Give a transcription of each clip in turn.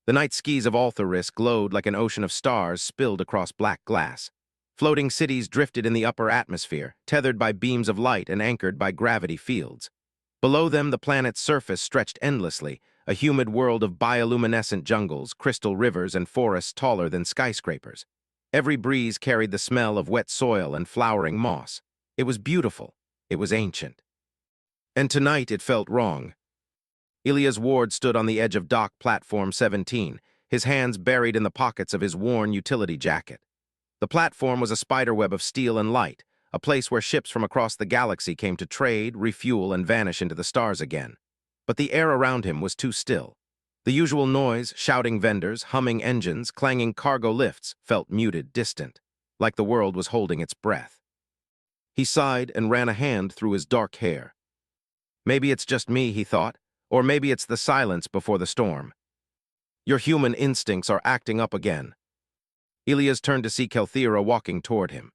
The night skis of Altharis glowed like an ocean of stars spilled across black glass. Floating cities drifted in the upper atmosphere, tethered by beams of light and anchored by gravity fields. Below them, the planet's surface stretched endlessly, a humid world of bioluminescent jungles, crystal rivers, and forests taller than skyscrapers. Every breeze carried the smell of wet soil and flowering moss. It was beautiful. It was ancient. And tonight it felt wrong. Ilias Ward stood on the edge of dock platform 17, his hands buried in the pockets of his worn utility jacket. The platform was a spiderweb of steel and light, a place where ships from across the galaxy came to trade, refuel, and vanish into the stars again. But the air around him was too still. The usual noise, shouting vendors, humming engines, clanging cargo lifts, felt muted, distant, like the world was holding its breath. He sighed and ran a hand through his dark hair. Maybe it's just me, he thought, or maybe it's the silence before the storm. Your human instincts are acting up again. Ilias turned to see Kelthira walking toward him.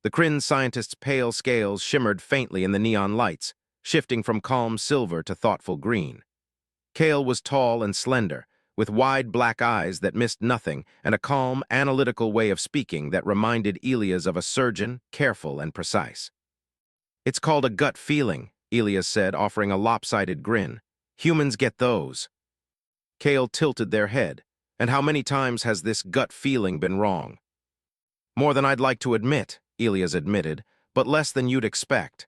The Kryn scientist's pale scales shimmered faintly in the neon lights, shifting from calm silver to thoughtful green. Kale was tall and slender, with wide black eyes that missed nothing and a calm, analytical way of speaking that reminded Ilias of a surgeon, careful and precise. "It's called a gut feeling," Ilias said, offering a lopsided grin. "Humans get those." Kale tilted their head. "And how many times has this gut feeling been wrong?" "More than I'd like to admit," Ilias admitted, "but less than you'd expect."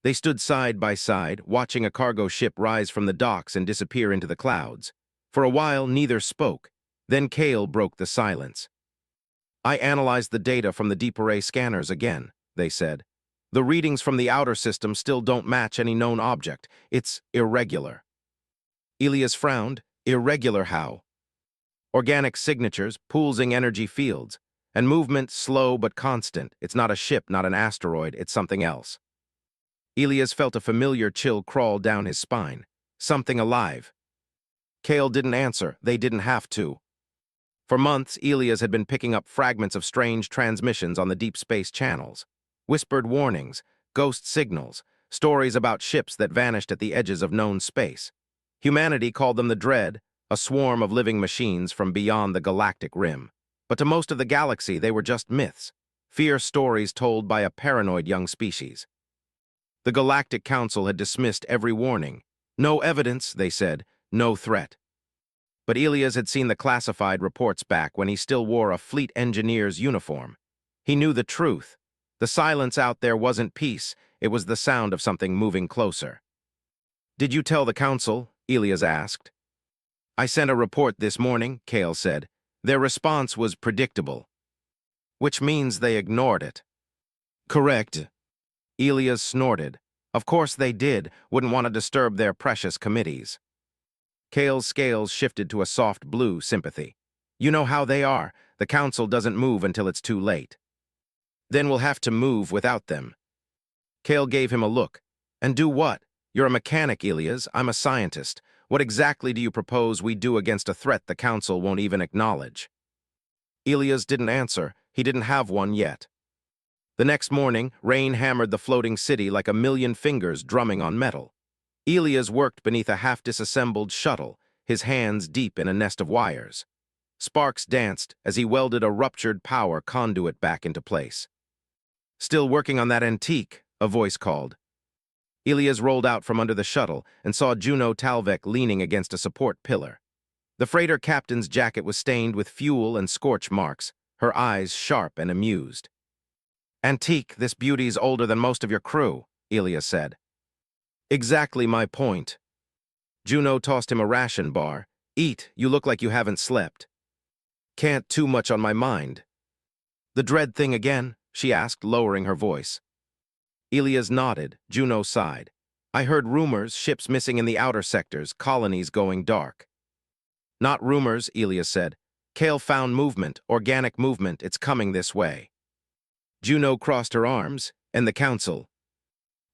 They stood side by side, watching a cargo ship rise from the docks and disappear into the clouds. For a while, neither spoke. Then Kale broke the silence. "I analyzed the data from the deep array scanners again," they said. "The readings from the outer system still don't match any known object. It's irregular." Ilias frowned. "Irregular how?" "Organic signatures, pulsing energy fields, and movement slow but constant. It's not a ship, not an asteroid, it's something else." Ilias felt a familiar chill crawl down his spine. Something alive. Kale didn't answer. They didn't have to. For months, Ilias had been picking up fragments of strange transmissions on the deep space channels. Whispered warnings, ghost signals, stories about ships that vanished at the edges of known space. Humanity called them the Dread, a swarm of living machines from beyond the galactic rim. But to most of the galaxy, they were just myths, fear stories told by a paranoid young species. The Galactic Council had dismissed every warning. No evidence, they said, no threat. But Ilias had seen the classified reports back when he still wore a fleet engineer's uniform. He knew the truth. The silence out there wasn't peace, it was the sound of something moving closer. "Did you tell the Council?" Ilias asked. "I sent a report this morning," Kale said. "Their response was predictable." "Which means they ignored it." "Correct." Ilias snorted. "Of course they did, wouldn't want to disturb their precious committees." Kale's scales shifted to a soft blue sympathy. "You know how they are. The Council doesn't move until it's too late." "Then we'll have to move without them." Kale gave him a look. "And do what? You're a mechanic, Ilias. I'm a scientist. What exactly do you propose we do against a threat the Council won't even acknowledge?" Ilias didn't answer. He didn't have one yet. The next morning, rain hammered the floating city like a million fingers drumming on metal. Ilias worked beneath a half-disassembled shuttle, his hands deep in a nest of wires. Sparks danced as he welded a ruptured power conduit back into place. "Still working on that antique," a voice called. Ilias rolled out from under the shuttle and saw Juno Talvek leaning against a support pillar. The freighter captain's jacket was stained with fuel and scorch marks, her eyes sharp and amused. "Antique, this beauty's older than most of your crew," Ilias said. "Exactly my point." Juno tossed him a ration bar. "Eat, you look like you haven't slept." "Can't too much on my mind." "The dread thing again?" she asked, lowering her voice. Ilias nodded. Juno sighed. "I heard rumors, ships missing in the outer sectors, colonies going dark." "Not rumors," Ilias said. "Kale found movement, organic movement, it's coming this way." Juno crossed her arms, and the Council.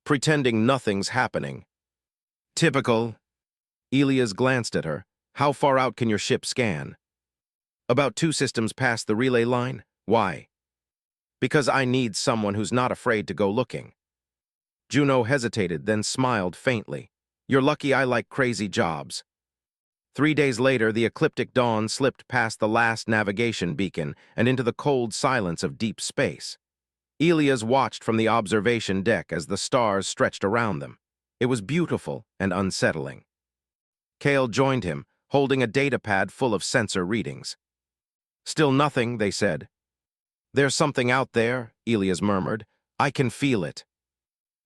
"Pretending nothing's happening." "Typical." Ilias glanced at her. "How far out can your ship scan?" "About 2 systems past the relay line." "Why?" "Because I need someone who's not afraid to go looking." Juno hesitated, then smiled faintly. "You're lucky I like crazy jobs." 3 days later, the ecliptic dawn slipped past the last navigation beacon and into the cold silence of deep space. Elias watched from the observation deck as the stars stretched around them. It was beautiful and unsettling. Kale joined him, holding a datapad full of sensor readings. "Still nothing," they said. "There's something out there," Elias murmured. "I can feel it."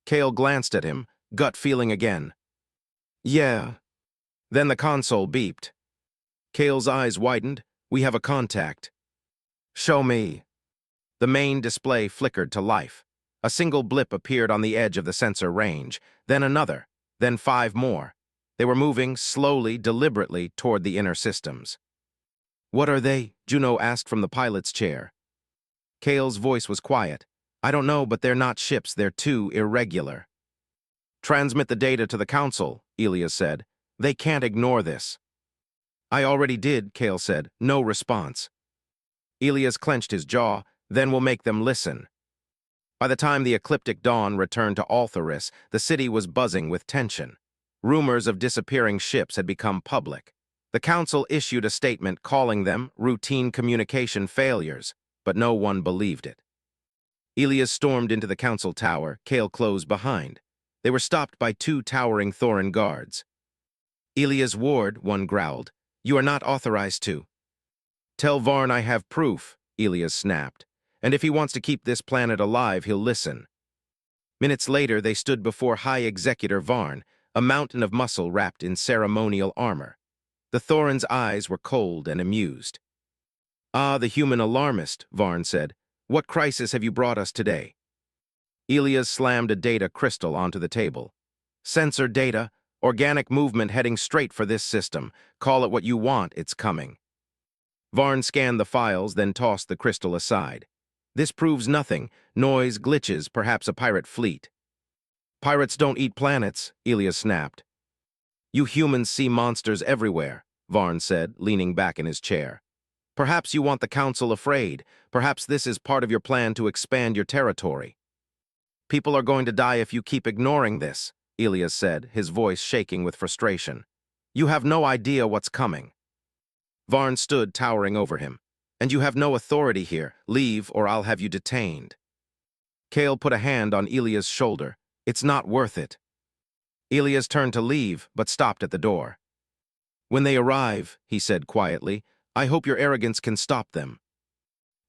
Kale glanced at him, gut feeling again. "Yeah." Then the console beeped. Kale's eyes widened. "We have a contact." "Show me." The main display flickered to life. A single blip appeared on the edge of the sensor range, then another, then 5 more. They were moving slowly, deliberately toward the inner systems. "What are they?" Juno asked from the pilot's chair. Kale's voice was quiet. "I don't know, but they're not ships. They're too irregular." "Transmit the data to the Council," Elias said. "They can't ignore this." "I already did," Kale said. No response. Elias clenched his jaw. "Then we'll make them listen." By the time the ecliptic dawn returned to Altharis, the city was buzzing with tension. Rumors of disappearing ships had become public. The Council issued a statement calling them routine communication failures, but no one believed it. Elias stormed into the Council tower, Kale closed behind. They were stopped by 2 towering Thorin guards. "Elias Ward," one growled, "you are not authorized to." "Tell Varn I have proof," Elias snapped. "And if he wants to keep this planet alive, he'll listen." Minutes later, they stood before High Executor Varn, a mountain of muscle wrapped in ceremonial armor. The Thorin's eyes were cold and amused. "Ah, the human alarmist," Varn said. "What crisis have you brought us today?" Elias slammed a data crystal onto the table. "Sensor data, organic movement heading straight for this system. Call it what you want, it's coming." Varn scanned the files, then tossed the crystal aside. "This proves nothing. Noise, glitches, perhaps a pirate fleet." "Pirates don't eat planets," Elias snapped. "You humans see monsters everywhere," Varn said, leaning back in his chair. "Perhaps you want the Council afraid. Perhaps this is part of your plan to expand your territory." "People are going to die if you keep ignoring this," Elias said, his voice shaking with frustration. "You have no idea what's coming." Varn stood towering over him. "And you have no authority here. Leave, or I'll have you detained." Kale put a hand on Elias' shoulder. "It's not worth it." Elias turned to leave, but stopped at the door. "When they arrive," he said quietly, "I hope your arrogance can stop them."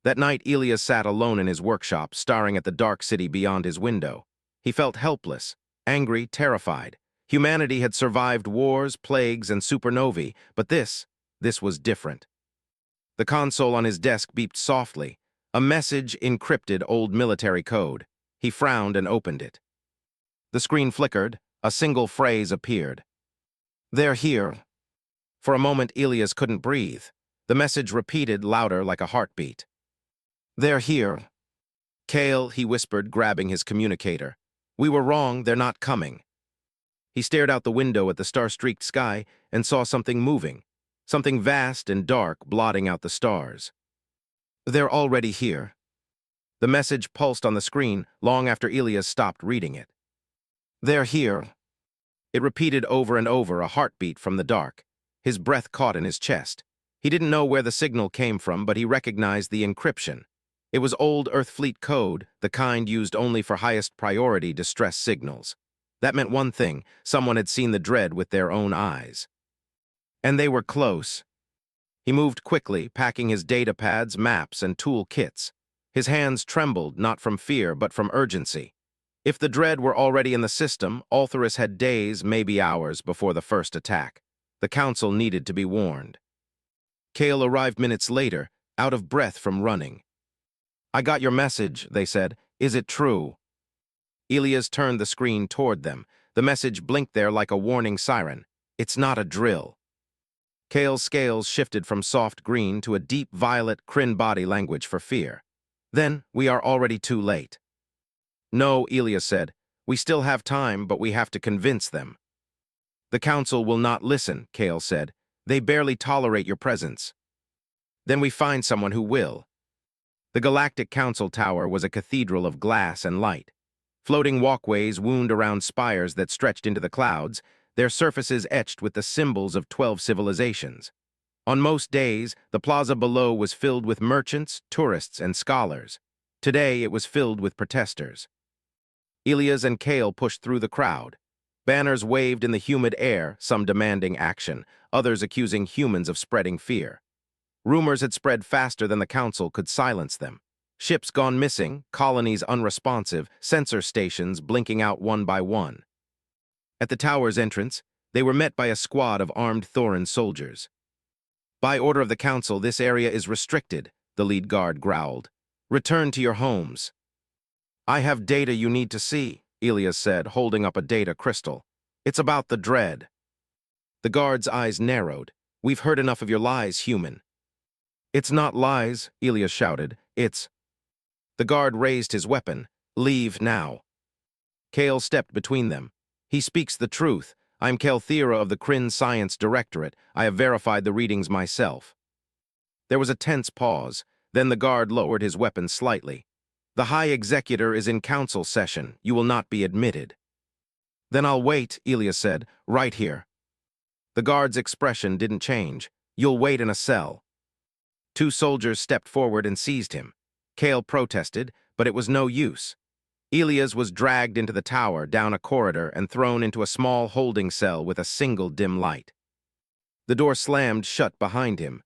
That night, Elias sat alone in his workshop, staring at the dark city beyond his window. He felt helpless, angry, terrified. Humanity had survived wars, plagues, and supernovae, but this was different. The console on his desk beeped softly, a message encrypted old military code. He frowned and opened it. The screen flickered. A single phrase appeared. "They're here." For a moment, Elias couldn't breathe. The message repeated louder like a heartbeat. "They're here." "Kale," he whispered, grabbing his communicator. "We were wrong, they're not coming." He stared out the window at the star-streaked sky and saw something moving, something vast and dark blotting out the stars. "They're already here." The message pulsed on the screen long after Elias stopped reading it. "They're here." It repeated over and over, a heartbeat from the dark. His breath caught in his chest. He didn't know where the signal came from, but he recognized the encryption. It was old Earthfleet code, the kind used only for highest priority distress signals. That meant one thing: someone had seen the dread with their own eyes. And they were close. He moved quickly, packing his data pads, maps, and tool kits. His hands trembled, not from fear, but from urgency. If the dread were already in the system, Altharis had days, maybe hours, before the first attack. The Council needed to be warned. Kale arrived minutes later, out of breath from running. "I got your message," they said. "Is it true?" Elias turned the screen toward them. The message blinked there like a warning siren. "It's not a drill." Kale's scales shifted from soft green to a deep violet Kryn body language for fear. "Then we are already too late." "No," Elias said. "We still have time, but we have to convince them." "The Council will not listen," Kale said. "They barely tolerate your presence." "Then we find someone who will." The Galactic Council tower was a cathedral of glass and light. Floating walkways wound around spires that stretched into the clouds. their surfaces etched with the symbols of 12 civilizations. On most days, the plaza below was filled with merchants, tourists, and scholars. Today, it was filled with protesters. Elias and Kale pushed through the crowd. Banners waved in the humid air, some demanding action, others accusing humans of spreading fear. Rumors had spread faster than the council could silence them. Ships gone missing, colonies unresponsive, sensor stations blinking out one by one. At the tower's entrance, they were met by a squad of armed Thorin soldiers. "By order of the council, this area is restricted," the lead guard growled. "Return to your homes." "I have data you need to see," Elias said, holding up a data crystal. "It's about the dread." The guard's eyes narrowed. "We've heard enough of your lies, human." "It's not lies," Elias shouted. "It's—" The guard raised his weapon. "Leave now." Kale stepped between them. "He speaks the truth. I'm Kalthira of the Kryn Science Directorate. I have verified the readings myself." There was a tense pause. Then the guard lowered his weapon slightly. "The High Executor is in council session. You will not be admitted." "Then I'll wait," Elias said, "right here." The guard's expression didn't change. "You'll wait in a cell." Two soldiers stepped forward and seized him. Kale protested, but it was no use. Elias was dragged into the tower, down a corridor, and thrown into a small holding cell with a single dim light. The door slammed shut behind him.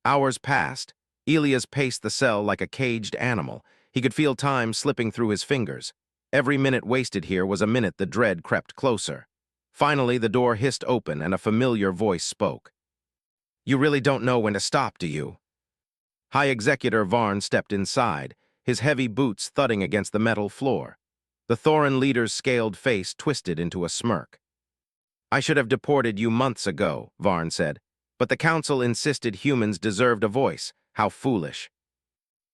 Hours passed. Elias paced the cell like a caged animal. He could feel time slipping through his fingers. Every minute wasted here was a minute the dread crept closer. Finally, the door hissed open and a familiar voice spoke. "You really don't know when to stop, do you?" High Executor Varn stepped inside, his heavy boots thudding against the metal floor. The Thorin leader's scaled face twisted into a smirk. "I should have deported you months ago," Varn said, "but the council insisted humans deserved a voice. How foolish."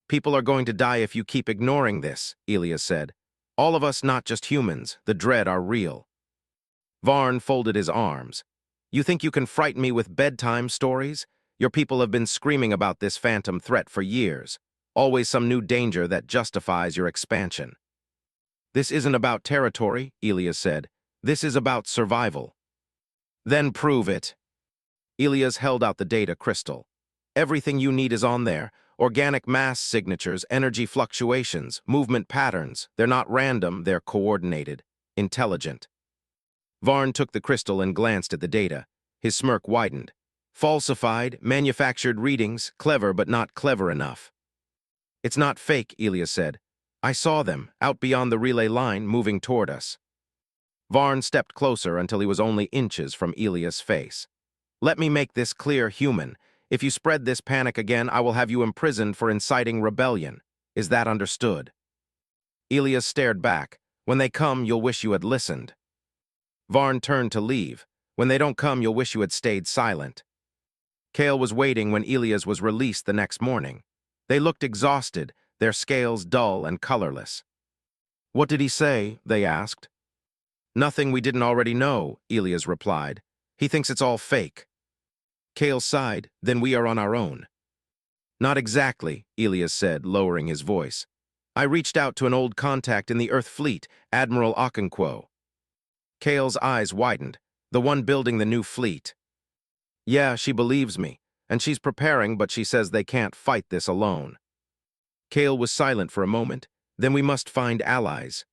"People are going to die if you keep ignoring this," Elias said. "All of us, not just humans, the dread are real." Varn folded his arms. "You think you can frighten me with bedtime stories? Your people have been screaming about this phantom threat for years. Always some new danger that justifies your expansion." "This isn't about territory," Elias said. "This is about survival." "Then prove it." Elias held out the data crystal. "Everything you need is on there. Organic mass signatures, energy fluctuations, movement patterns. They're not random, they're coordinated, intelligent." Varn took the crystal and glanced at the data. His smirk widened. "Falsified, manufactured readings, clever but not clever enough." "It's not fake," Elias said. "I saw them, out beyond the relay line, moving toward us." Varn stepped closer until he was only inches from Elias' face. "Let me make this clear, human. If you spread this panic again, I will have you imprisoned for inciting rebellion. Is that understood?" Elias stared back. "When they come, you'll wish you had listened." Varn turned to leave. "When they don't come, you'll wish you had stayed silent." Kale was waiting when Elias was released the next morning. They looked exhausted, their scales dull and colorless. "What did he say?" they asked. "Nothing we didn't already know," Elias replied. "He thinks it's all fake." Kale sighed. "Then we are on our own." "Not exactly," Elias said, lowering his voice. "I reached out to an old contact in the Earth Fleet, Admiral Okonkwo." Kale's eyes widened. "The one building the new fleet." "Yeah, she believes me, and she's preparing, but she says they can't fight this alone." Kale was silent for a moment. "Then we must find allies."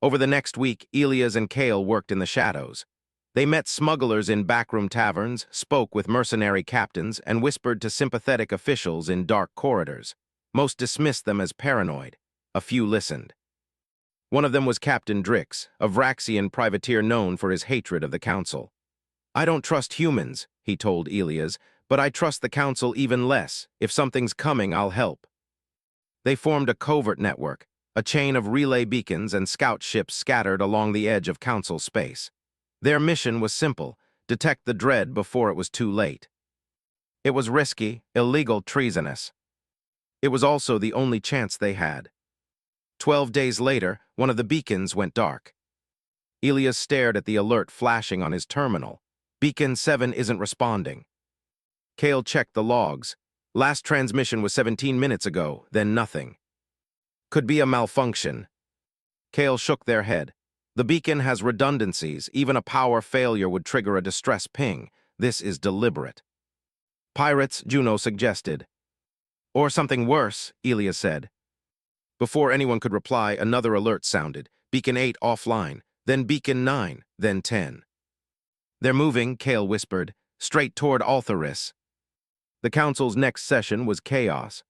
Over the next week, Elias and Kale worked in the shadows. They met smugglers in backroom taverns, spoke with mercenary captains, and whispered to sympathetic officials in dark corridors. Most dismissed them as paranoid. A few listened. One of them was Captain Drix, a Vraxian privateer known for his hatred of the Council. "I don't trust humans," he told Elias, "but I trust the Council even less. If something's coming, I'll help." They formed a covert network, a chain of relay beacons and scout ships scattered along the edge of Council space. Their mission was simple: detect the dread before it was too late. It was risky, illegal, treasonous. It was also the only chance they had. 12 days later, one of the beacons went dark. Elias stared at the alert flashing on his terminal. "Beacon 7 isn't responding." Kale checked the logs. "Last transmission was 17 minutes ago, then nothing." "Could be a malfunction." Kale shook their head. The beacon has redundancies. Even a power failure would trigger a distress ping. This is deliberate. Pirates, Juno suggested. Or something worse, Elias said. Before anyone could reply, another alert sounded. Beacon 8 offline, then Beacon 9, then 10. They're moving, Kale whispered, straight toward Altharis. The council's next session was chaos.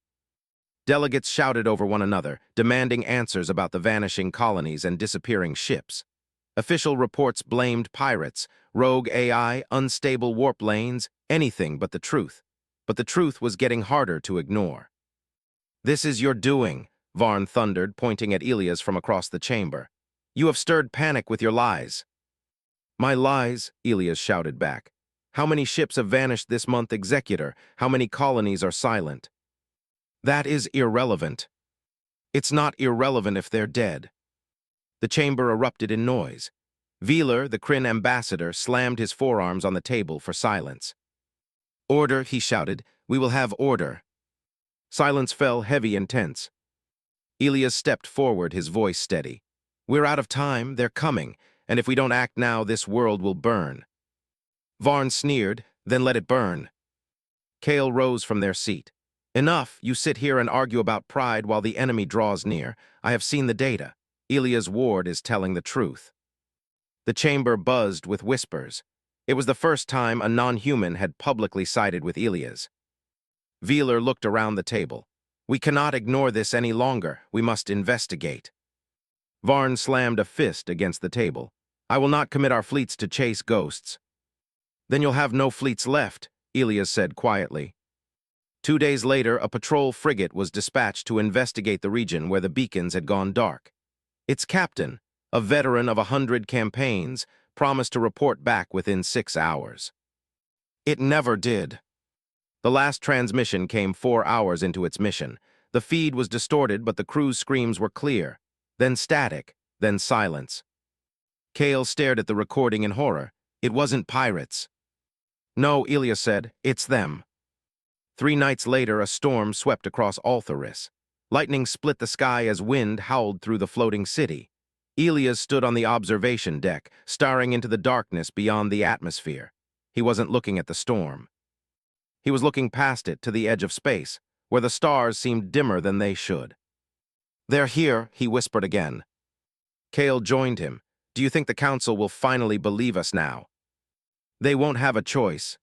Delegates shouted over one another, demanding answers about the vanishing colonies and disappearing ships. Official reports blamed pirates, rogue AI, unstable warp lanes, anything but the truth. But the truth was getting harder to ignore. This is your doing, Varn thundered, pointing at Elias from across the chamber. You have stirred panic with your lies. My lies, Elias shouted back. How many ships have vanished this month, Executor? How many colonies are silent? That is irrelevant. It's not irrelevant if they're dead. The chamber erupted in noise. Wheeler, the Kryn ambassador, slammed his forearms on the table for silence. Order, he shouted. We will have order. Silence fell heavy and tense. Elias stepped forward, his voice steady. We're out of time, they're coming, and if we don't act now, this world will burn. Varn sneered, then let it burn. Kale rose from their seat. Enough, you sit here and argue about pride while the enemy draws near. I have seen the data. Elias Ward is telling the truth. The chamber buzzed with whispers. It was the first time a non-human had publicly sided with Elias. Wheeler looked around the table. We cannot ignore this any longer. We must investigate. Varn slammed a fist against the table. I will not commit our fleets to chase ghosts. Then you'll have no fleets left, Elias said quietly. 2 days later, a patrol frigate was dispatched to investigate the region where the beacons had gone dark. Its captain, a veteran of 100 campaigns, promised to report back within 6 hours. It never did. The last transmission came 4 hours into its mission. The feed was distorted, but the crew's screams were clear. Then static, then silence. Kale stared at the recording in horror. It wasn't pirates. No, Elias said, it's them. 3 nights later, a storm swept across Altharis. Lightning split the sky as wind howled through the floating city. Elias stood on the observation deck, staring into the darkness beyond the atmosphere. He wasn't looking at the storm. He was looking past it to the edge of space, where the stars seemed dimmer than they should. They're here, he whispered again. Kale joined him. Do you think the council will finally believe us now? They won't have a choice.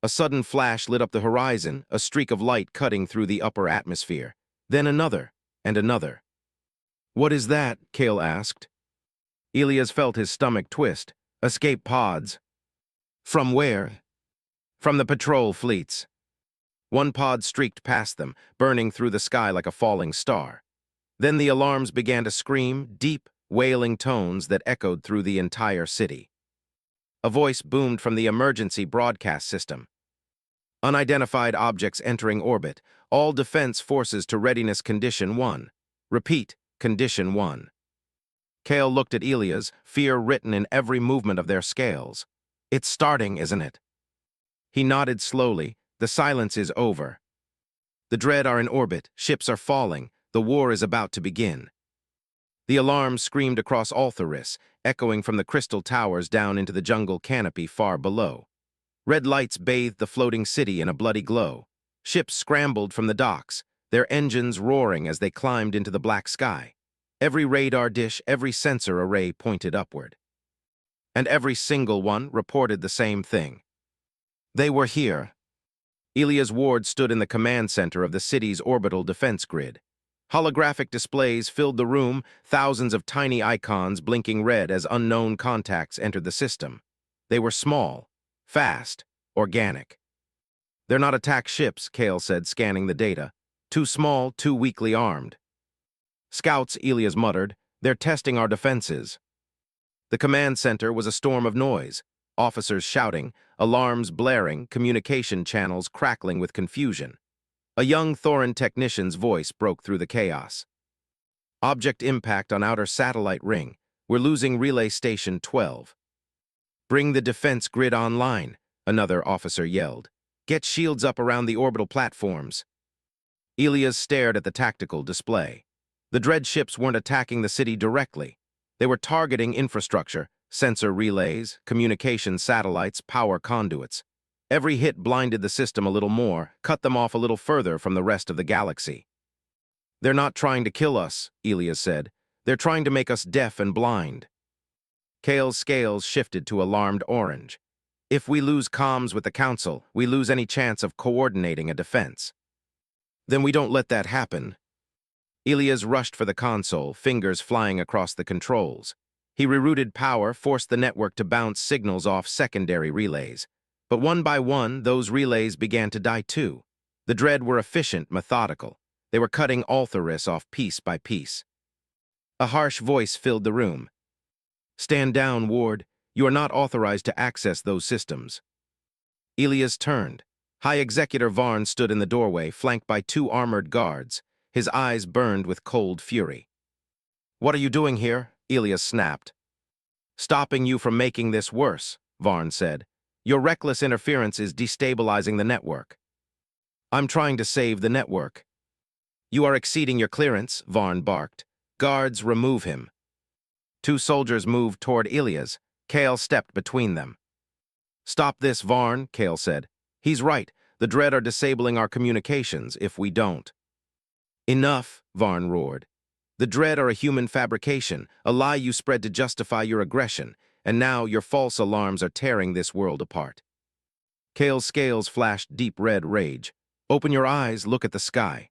A sudden flash lit up the horizon, a streak of light cutting through the upper atmosphere. Then another, and another. What is that? Kale asked. Elias felt his stomach twist. Escape pods. From where? From the patrol fleets. One pod streaked past them, burning through the sky like a falling star. Then the alarms began to scream, deep, wailing tones that echoed through the entire city. A voice boomed from the emergency broadcast system. Unidentified objects entering orbit. All defense forces to readiness condition 1. Repeat, condition 1. Kale looked at Elias, fear written in every movement of their scales. It's starting, isn't it? He nodded slowly. The silence is over. The Dread are in orbit. Ships are falling. The war is about to begin. The alarm screamed across Altharis, echoing from the crystal towers down into the jungle canopy far below. Red lights bathed the floating city in a bloody glow. Ships scrambled from the docks, their engines roaring as they climbed into the black sky. Every radar dish, every sensor array pointed upward. And every single one reported the same thing. They were here. Elias Ward stood in the command center of the city's orbital defense grid. Holographic displays filled the room, thousands of tiny icons blinking red as unknown contacts entered the system. They were small, fast, organic. They're not attack ships, Kale said, scanning the data. Too small, too weakly armed. Scouts, Elias muttered. They're testing our defenses. The command center was a storm of noise. Officers shouting, alarms blaring, communication channels crackling with confusion. A young Thoran technician's voice broke through the chaos. Object impact on outer satellite ring. We're losing relay station 12. Bring the defense grid online, another officer yelled. Get shields up around the orbital platforms. Elias stared at the tactical display. The dread ships weren't attacking the city directly. They were targeting infrastructure, sensor relays, communication satellites, power conduits. Every hit blinded the system a little more, cut them off a little further from the rest of the galaxy. "They're not trying to kill us," Elias said. "They're trying to make us deaf and blind." Kale's scales shifted to alarmed orange. "If we lose comms with the Council, we lose any chance of coordinating a defense." "Then we don't let that happen." Elias rushed for the console, fingers flying across the controls. He rerouted power, forced the network to bounce signals off secondary relays. But one by one, those relays began to die too. The Dread were efficient, methodical. They were cutting Altharis off piece by piece. A harsh voice filled the room. "Stand down, Ward. You are not authorized to access those systems." Elias turned. High Executor Varn stood in the doorway, flanked by 2 armored guards. His eyes burned with cold fury. "What are you doing here?" Elias snapped. "Stopping you from making this worse," Varn said. "Your reckless interference is destabilizing the network." "I'm trying to save the network." "You are exceeding your clearance," Varn barked. "Guards, remove him." 2 soldiers moved toward Elias. Kale stepped between them. "Stop this, Varn," Kale said. "He's right. The Dread are disabling our communications if we don't." "Enough," Varn roared. "The Dread are a human fabrication, a lie you spread to justify your aggression, and now your false alarms are tearing this world apart." Kale's scales flashed deep red rage. "Open your eyes, look at the sky."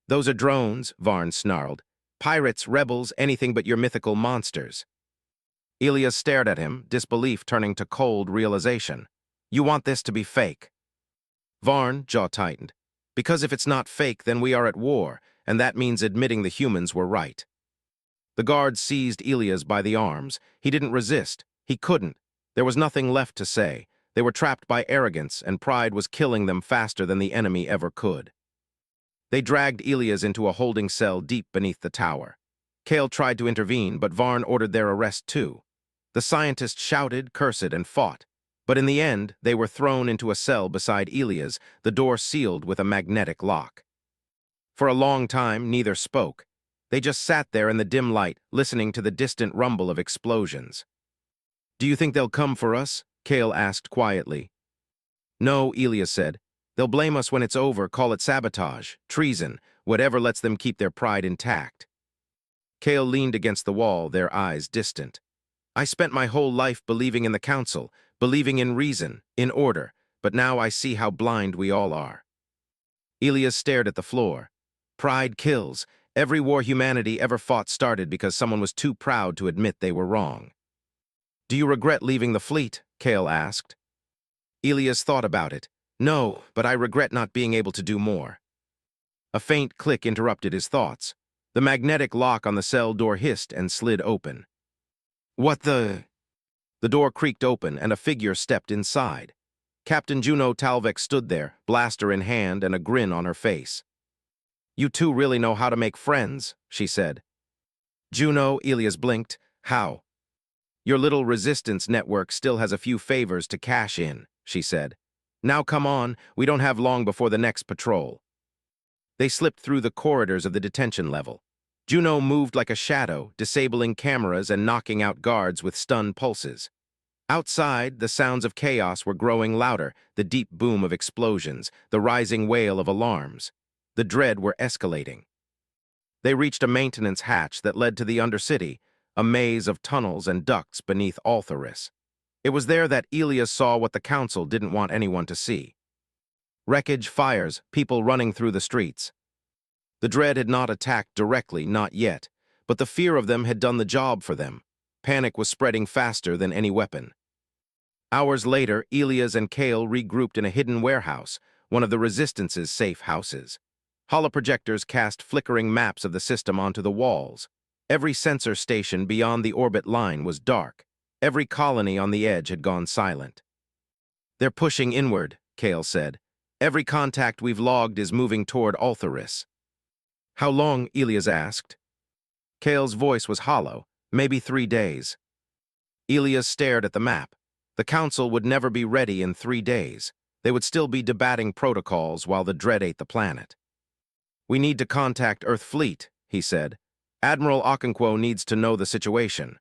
"Those are drones," Varn snarled. "Pirates, rebels, anything but your mythical monsters." Elias stared at him, disbelief turning to cold realization. "You want this to be fake." Varn, jaw tightened. "Because if it's not fake, then we are at war, and that means admitting the humans were right." The guards seized Elias by the arms. He didn't resist. He couldn't. There was nothing left to say. They were trapped by arrogance, and pride was killing them faster than the enemy ever could. They dragged Elias into a holding cell deep beneath the tower. Kale tried to intervene, but Varn ordered their arrest too. The scientists shouted, cursed, and fought. But in the end, they were thrown into a cell beside Elias, the door sealed with a magnetic lock. For a long time, neither spoke. They just sat there in the dim light, listening to the distant rumble of explosions. "Do you think they'll come for us?" Kale asked quietly. "No," Elias said. "They'll blame us when it's over, call it sabotage, treason, whatever lets them keep their pride intact." Kale leaned against the wall, their eyes distant. "I spent my whole life believing in the Council, believing in reason, in order, but now I see how blind we all are." Elias stared at the floor. "Pride kills. Every war humanity ever fought started because someone was too proud to admit they were wrong." "Do you regret leaving the fleet?" Kale asked. Elias thought about it. "No, but I regret not being able to do more." A faint click interrupted his thoughts. The magnetic lock on the cell door hissed and slid open. "What the—" The door creaked open and a figure stepped inside. Captain Juno Talvek stood there, blaster in hand and a grin on her face. "You two really know how to make friends," she said. "Juno," Elias blinked. "How?" "Your little resistance network still has a few favors to cash in," she said. "Now come on, we don't have long before the next patrol." They slipped through the corridors of the detention level. Juno moved like a shadow, disabling cameras and knocking out guards with stun pulses. Outside, the sounds of chaos were growing louder, the deep boom of explosions, the rising wail of alarms. The Dread were escalating. They reached a maintenance hatch that led to the Undercity, a maze of tunnels and ducts beneath Altharis. It was there that Elias saw what the Council didn't want anyone to see. Wreckage, fires, people running through the streets. The Dread had not attacked directly, not yet, but the fear of them had done the job for them. Panic was spreading faster than any weapon. Hours later, Elias and Kale regrouped in a hidden warehouse, one of the Resistance's safe houses. Holoprojectors cast flickering maps of the system onto the walls. Every sensor station beyond the orbit line was dark. Every colony on the edge had gone silent. "They're pushing inward," Kale said. "Every contact we've logged is moving toward Altharis." "How long?" Elias asked. Kale's voice was hollow. "Maybe 3 days." Elias stared at the map. The Council would never be ready in 3 days. They would still be debating protocols while the Dread ate the planet. "We need to contact Earth Fleet," he said. Admiral Okonkwo needs to know the situation.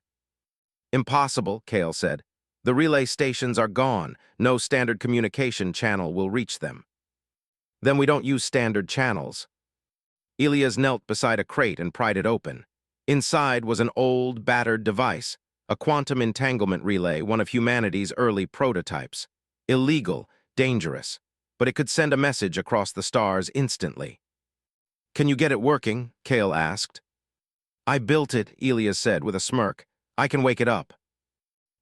Impossible, Kale said. The relay stations are gone. No standard communication channel will reach them. Then we don't use standard channels. Elias knelt beside a crate and pried it open. Inside was an old, battered device, a quantum entanglement relay, one of humanity's early prototypes. Illegal, dangerous, but it could send a message across the stars instantly. Can you get it working? Kale asked. I built it, Elias said with a smirk. I can wake it up.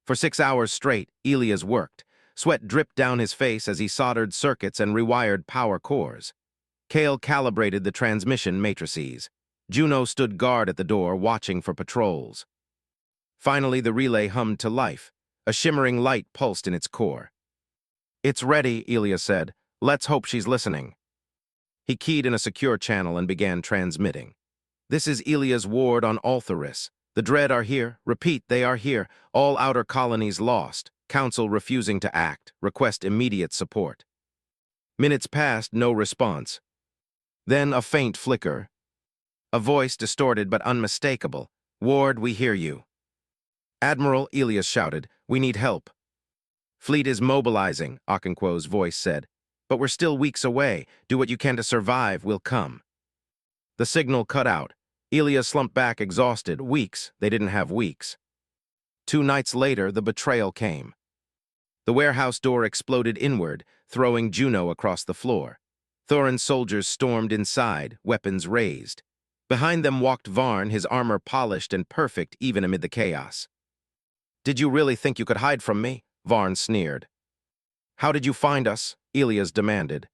For 6 hours straight, Elias worked. Sweat dripped down his face as he soldered circuits and rewired power cores. Kale calibrated the transmission matrices. Juno stood guard at the door, watching for patrols. Finally, the relay hummed to life. A shimmering light pulsed in its core. It's ready, Elias said. Let's hope she's listening. He keyed in a secure channel and began transmitting. This is Elias Ward on Altharis. The Dread are here. Repeat, they are here. All outer colonies lost. Council refusing to act. Request immediate support. Minutes passed, no response. Then a faint flicker. A voice distorted but unmistakable. Ward, we hear you. Admiral, Elias shouted, we need help. Fleet is mobilizing, Okonkwo's voice said. But we're still weeks away. Do what you can to survive, we'll come. The signal cut out. Elias slumped back exhausted. Weeks, they didn't have weeks. 2 nights later, the betrayal came. The warehouse door exploded inward, throwing Juno across the floor. Thorin's soldiers stormed inside, weapons raised. Behind them walked Varn, his armor polished and perfect even amid the chaos. Did you really think you could hide from me? Varn sneered. How did you find us? Elias demanded.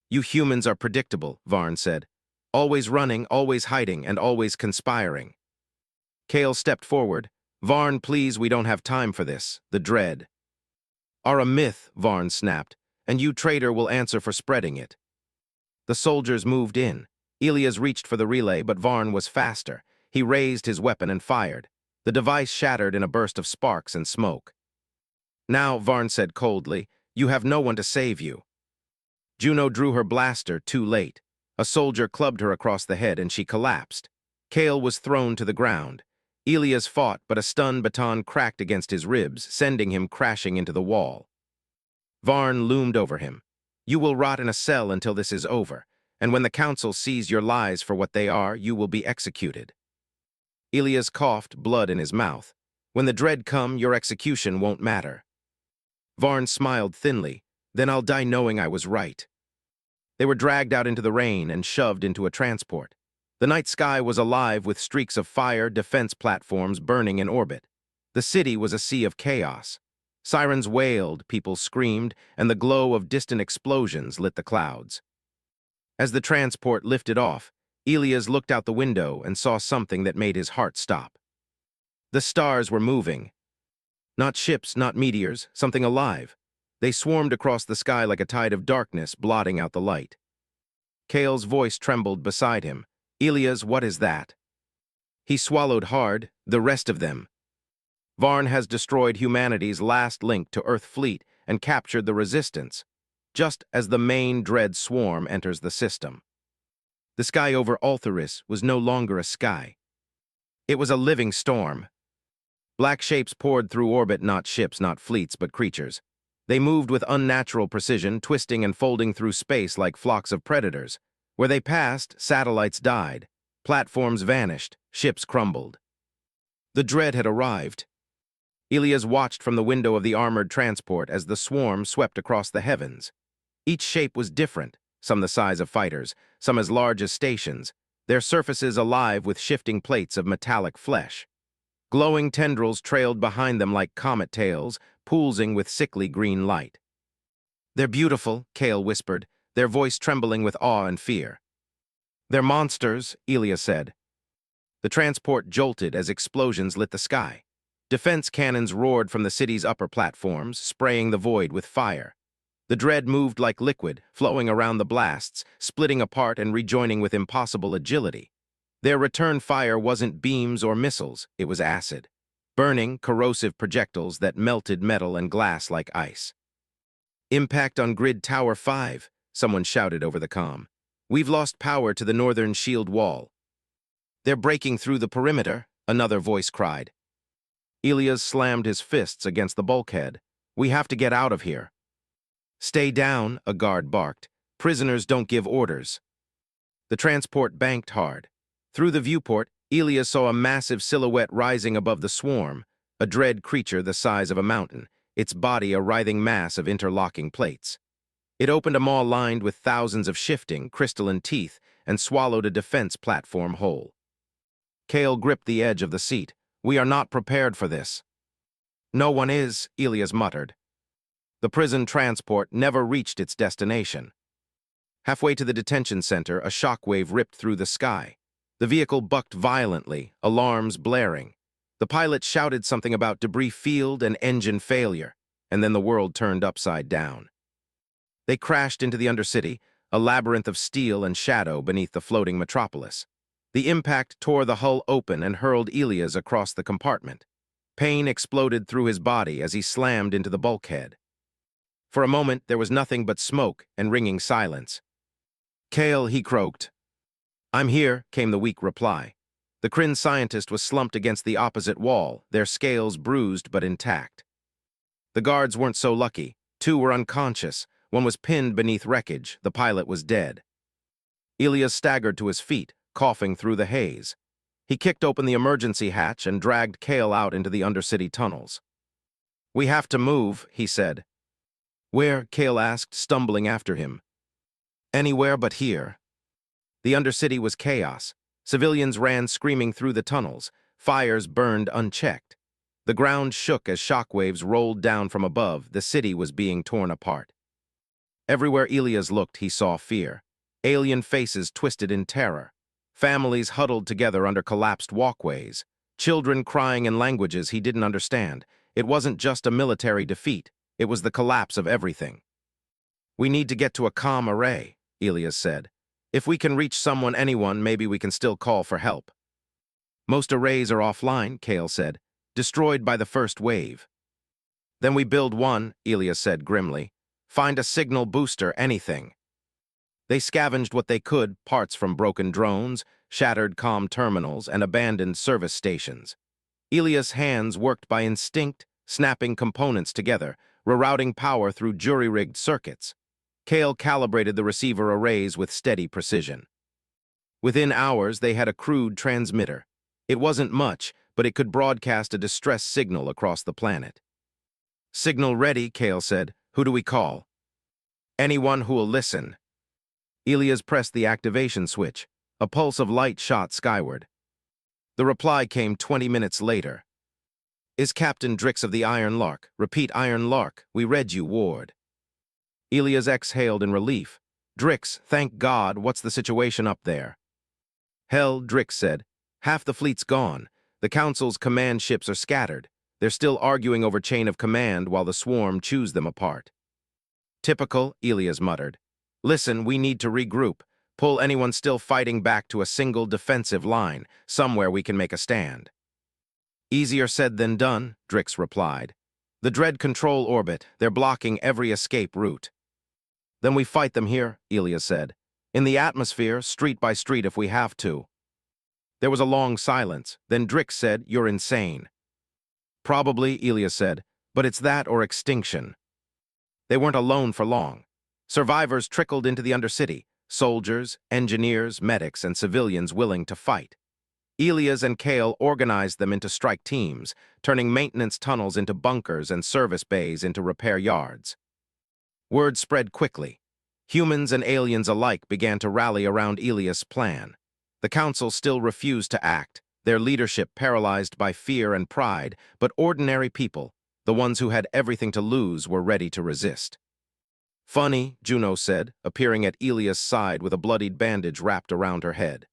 You humans are predictable, Varn said. Always running, always hiding, and always conspiring. Kale stepped forward. Varn, please, we don't have time for this. The Dread are a myth, Varn snapped, and you, traitor, will answer for spreading it. The soldiers moved in. Elias reached for the relay, but Varn was faster. He raised his weapon and fired. The device shattered in a burst of sparks and smoke. Now, Varn said coldly, you have no one to save you. Juno drew her blaster too late. A soldier clubbed her across the head and she collapsed. Kale was thrown to the ground. Elias fought, but a stun baton cracked against his ribs, sending him crashing into the wall. Varn loomed over him. You will rot in a cell until this is over, and when the council sees your lies for what they are, you will be executed. Elias coughed, blood in his mouth. When the Dread come, your execution won't matter. Varn smiled thinly. Then I'll die knowing I was right. They were dragged out into the rain and shoved into a transport. The night sky was alive with streaks of fire, defense platforms burning in orbit. The city was a sea of chaos. Sirens wailed, people screamed, and the glow of distant explosions lit the clouds. As the transport lifted off, Elias looked out the window and saw something that made his heart stop. The stars were moving. Not ships, not meteors, something alive. They swarmed across the sky like a tide of darkness, blotting out the light. Kale's voice trembled beside him. Elias, what is that? He swallowed hard. The rest of them. Varn has destroyed humanity's last link to Earth fleet and captured the Resistance, just as the main Dread swarm enters the system. The sky over Altharis was no longer a sky. It was a living storm. Black shapes poured through orbit, not ships, not fleets, but creatures. They moved with unnatural precision, twisting and folding through space like flocks of predators. Where they passed, satellites died. Platforms vanished. Ships crumbled. The Dread had arrived. Elias watched from the window of the armored transport as the swarm swept across the heavens. Each shape was different, some the size of fighters, some as large as stations, their surfaces alive with shifting plates of metallic flesh. Glowing tendrils trailed behind them like comet tails, pulsing with sickly green light. They're beautiful, Kale whispered, their voice trembling with awe and fear. They're monsters, Elias said. The transport jolted as explosions lit the sky. Defense cannons roared from the city's upper platforms, spraying the void with fire. The Dread moved like liquid, flowing around the blasts, splitting apart and rejoining with impossible agility. Their return fire wasn't beams or missiles, it was acid. Burning, corrosive projectiles that melted metal and glass like ice. Impact on Grid Tower 5, someone shouted over the comm. We've lost power to the northern shield wall. They're breaking through the perimeter, another voice cried. Elias slammed his fists against the bulkhead. We have to get out of here. Stay down, a guard barked. Prisoners don't give orders. The transport banked hard. Through the viewport, Elias saw a massive silhouette rising above the swarm, a dread creature the size of a mountain, its body a writhing mass of interlocking plates. It opened a maw lined with thousands of shifting, crystalline teeth and swallowed a defense platform whole. Cale gripped the edge of the seat. We are not prepared for this. No one is, Elias muttered. The prison transport never reached its destination. Halfway to the detention center, a shockwave ripped through the sky. The vehicle bucked violently, alarms blaring. The pilot shouted something about debris field and engine failure, and then the world turned upside down. They crashed into the Undercity, a labyrinth of steel and shadow beneath the floating metropolis. The impact tore the hull open and hurled Elias across the compartment. Pain exploded through his body as he slammed into the bulkhead. For a moment, there was nothing but smoke and ringing silence. Cale, he croaked. I'm here, came the weak reply. The Kryn scientist was slumped against the opposite wall, their scales bruised but intact. The guards weren't so lucky. Two were unconscious. One was pinned beneath wreckage. The pilot was dead. Elias staggered to his feet, coughing through the haze. He kicked open the emergency hatch and dragged Cale out into the Undercity tunnels. We have to move, he said. Where? Cale asked, stumbling after him. Anywhere but here. The Undercity was chaos. Civilians ran screaming through the tunnels. Fires burned unchecked. The ground shook as shockwaves rolled down from above. The city was being torn apart. Everywhere Elias looked, he saw fear. Alien faces twisted in terror. Families huddled together under collapsed walkways. Children crying in languages he didn't understand. It wasn't just a military defeat. It was the collapse of everything. We need to get to a comm array, Elias said. If we can reach anyone, maybe we can still call for help. Most arrays are offline, Cale said, destroyed by the first wave. Then we build one, Elias said grimly. Find a signal booster, anything. They scavenged what they could, parts from broken drones, shattered comm terminals, and abandoned service stations. Elias' hands worked by instinct, snapping components together, rerouting power through jury-rigged circuits. Cale calibrated the receiver arrays with steady precision. Within hours, they had a crude transmitter. It wasn't much, but it could broadcast a distress signal across the planet. Signal ready, Cale said. Who do we call? Anyone who'll listen. Elias pressed the activation switch. A pulse of light shot skyward. The reply came 20 minutes later. Is Captain Drix of the Iron Lark. Repeat, Iron Lark. We read you, Ward. Elias exhaled in relief. Drix, thank God, what's the situation up there? Hell, Drix said. Half the fleet's gone. The Council's command ships are scattered. They're still arguing over chain of command while the swarm chews them apart. Typical, Elias muttered. Listen, we need to regroup. Pull anyone still fighting back to a single defensive line, somewhere we can make a stand. Easier said than done, Drix replied. The Dread control orbit, they're blocking every escape route. Then we fight them here, Elias said. In the atmosphere, street by street if we have to. There was a long silence. Then Drix said, You're insane. Probably, Elias said, but it's that or extinction. They weren't alone for long. Survivors trickled into the Undercity, soldiers, engineers, medics, and civilians willing to fight. Elias and Cale organized them into strike teams, turning maintenance tunnels into bunkers and service bays into repair yards. Word spread quickly. Humans and aliens alike began to rally around Elias' plan. The Council still refused to act, their leadership paralyzed by fear and pride, but ordinary people, the ones who had everything to lose, were ready to resist. Funny, Juno said, appearing at Elias' side with a bloodied bandage wrapped around her head.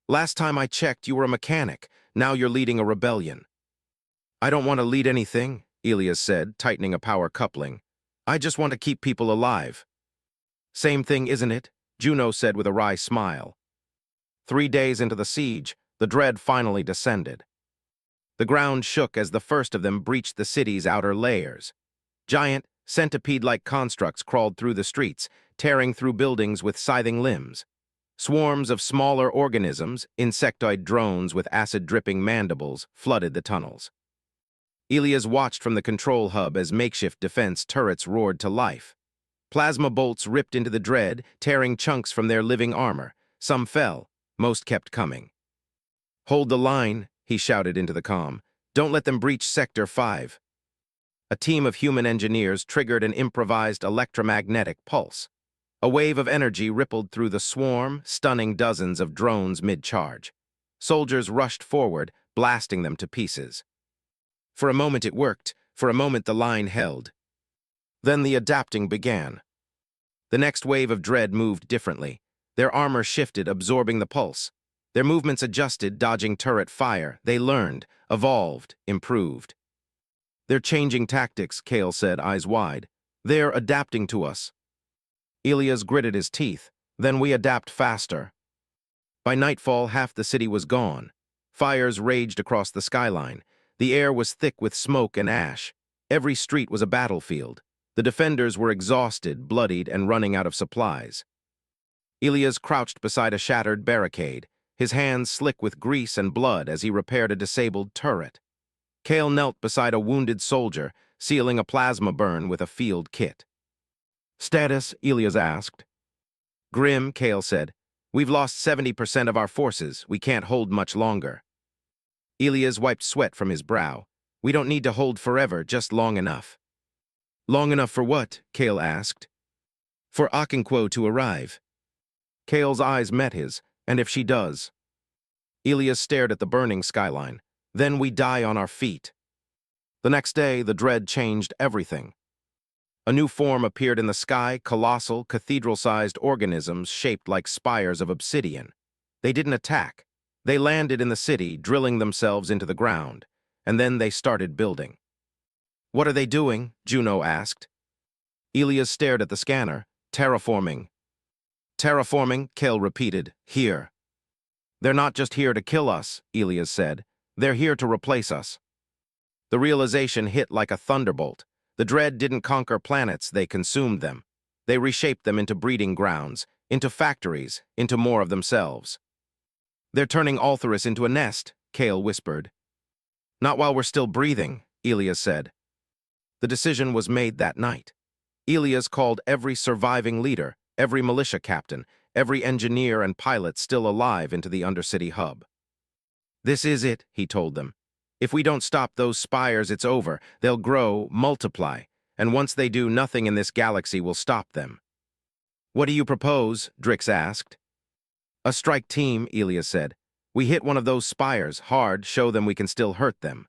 Last time I checked, you were a mechanic. Now you're leading a rebellion. I don't want to lead anything, Elias said, tightening a power coupling. I just want to keep people alive. Same thing, isn't it? Juno said with a wry smile. 3 days into the siege, the Dread finally descended. The ground shook as the first of them breached the city's outer layers. Giant, centipede-like constructs crawled through the streets, tearing through buildings with scything limbs. Swarms of smaller organisms, insectoid drones with acid-dripping mandibles, flooded the tunnels. Elias watched from the control hub as makeshift defense turrets roared to life. Plasma bolts ripped into the Dread, tearing chunks from their living armor. Some fell, most kept coming. "Hold the line," he shouted into the comm. "Don't let them breach Sector 5. A team of human engineers triggered an improvised electromagnetic pulse. A wave of energy rippled through the swarm, stunning dozens of drones mid-charge. Soldiers rushed forward, blasting them to pieces. For a moment it worked. For a moment the line held. Then the adapting began. The next wave of Dread moved differently. Their armor shifted, absorbing the pulse. Their movements adjusted, dodging turret fire. They learned, evolved, improved. "They're changing tactics," Kale said, eyes wide. "They're adapting to us." Elias gritted his teeth. "Then we adapt faster." By nightfall, half the city was gone. Fires raged across the skyline. The air was thick with smoke and ash. Every street was a battlefield. The defenders were exhausted, bloodied, and running out of supplies. Elias crouched beside a shattered barricade, his hands slick with grease and blood as he repaired a disabled turret. Kale knelt beside a wounded soldier, sealing a plasma burn with a field kit. "Status?" Elias asked. "Grim," Kale said. "We've lost 70% of our forces. We can't hold much longer." Elias wiped sweat from his brow. "We don't need to hold forever, just long enough." "Long enough for what?" Kale asked. "For Akinquo to arrive." Kale's eyes met his. "And if she does?" Elias stared at the burning skyline. "Then we die on our feet." The next day, the Dread changed everything. A new form appeared in the sky, colossal, cathedral-sized organisms shaped like spires of obsidian. They didn't attack. They landed in the city, drilling themselves into the ground, and then they started building. "What are they doing?" Juno asked. Elias stared at the scanner. "Terraforming." "Terraforming," Kale repeated. "Here." "They're not just here to kill us," Elias said. "They're here to replace us." The realization hit like a thunderbolt. The Dread didn't conquer planets, they consumed them. They reshaped them into breeding grounds, into factories, into more of themselves. "They're turning Altherus into a nest," Kale whispered. "Not while we're still breathing," Elias said. The decision was made that night. Elias called every surviving leader, every militia captain, every engineer and pilot still alive into the Undercity hub. "This is it," he told them. "If we don't stop those spires, it's over. They'll grow, multiply, and once they do, nothing in this galaxy will stop them." "What do you propose?" Drix asked. "A strike team," Elias said. "We hit one of those spires, hard, show them we can still hurt them."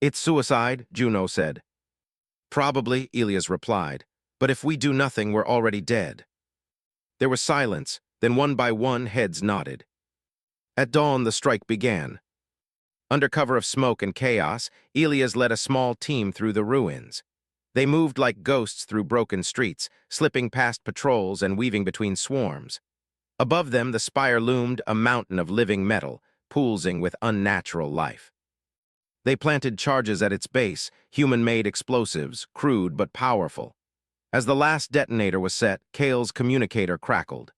"It's suicide," Juno said. "Probably," Elias replied. "But if we do nothing, we're already dead." There was silence, then one by one heads nodded. At dawn, the strike began. Under cover of smoke and chaos, Elias led a small team through the ruins. They moved like ghosts through broken streets, slipping past patrols and weaving between swarms. Above them, the spire loomed, a mountain of living metal, pulsing with unnatural life. They planted charges at its base, human-made explosives, crude but powerful. As the last detonator was set, Kale's communicator crackled.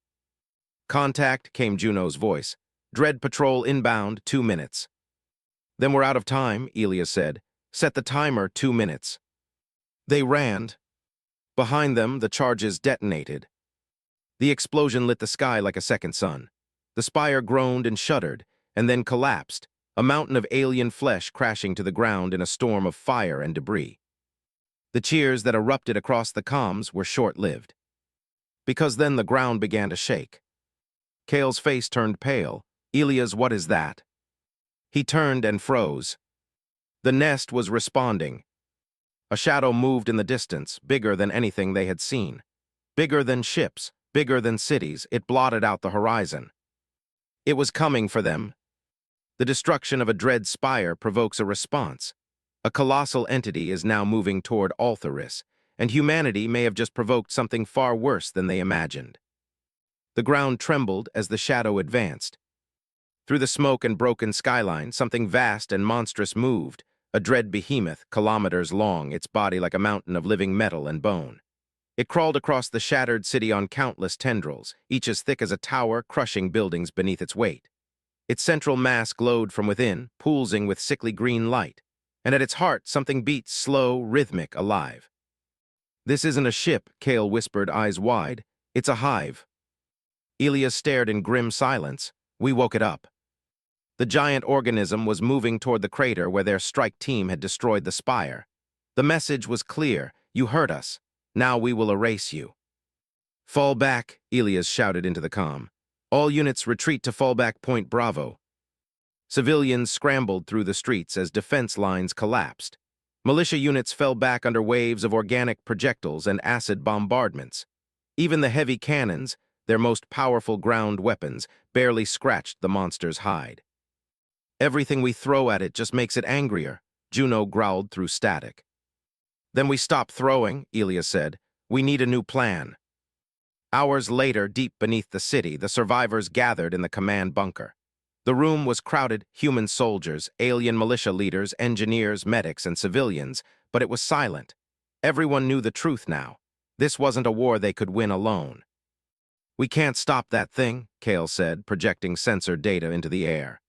"Contact," came Juno's voice. "Dread patrol inbound, 2 minutes." "Then we're out of time," Elias said. "Set the timer, 2 minutes." They ran. Behind them, the charges detonated. The explosion lit the sky like a second sun. The spire groaned and shuddered, and then collapsed, a mountain of alien flesh crashing to the ground in a storm of fire and debris. The cheers that erupted across the comms were short-lived. Because then the ground began to shake. Kale's face turned pale. "Elias, what is that?" He turned and froze. The nest was responding. A shadow moved in the distance, bigger than anything they had seen. Bigger than ships, bigger than cities, it blotted out the horizon. It was coming for them. The destruction of a Dread spire provokes a response. A colossal entity is now moving toward Altherus, and humanity may have just provoked something far worse than they imagined. The ground trembled as the shadow advanced. Through the smoke and broken skyline, something vast and monstrous moved, a Dread behemoth, kilometers long, its body like a mountain of living metal and bone. It crawled across the shattered city on countless tendrils, each as thick as a tower, crushing buildings beneath its weight. Its central mass glowed from within, pulsing with sickly green light, and at its heart something beat slow, rhythmic, alive. "This isn't a ship," Kale whispered, eyes wide. "It's a hive." Elias stared in grim silence. We woke it up. The giant organism was moving toward the crater where their strike team had destroyed the spire. The message was clear: "You hurt us. Now we will erase you." "Fall back," Elias shouted into the comm. "All units retreat to fallback point Bravo." Civilians scrambled through the streets as defense lines collapsed. Militia units fell back under waves of organic projectiles and acid bombardments. Even the heavy cannons, their most powerful ground weapons, barely scratched the monster's hide. "Everything we throw at it just makes it angrier," Juno growled through static. "Then we stop throwing," Elias said. "We need a new plan." Hours later, deep beneath the city, the survivors gathered in the command bunker. The room was crowded: human soldiers, alien militia leaders, engineers, medics, and civilians, but it was silent. Everyone knew the truth now. This wasn't a war they could win alone. "We can't stop that thing," Kale said, projecting sensor data into the air.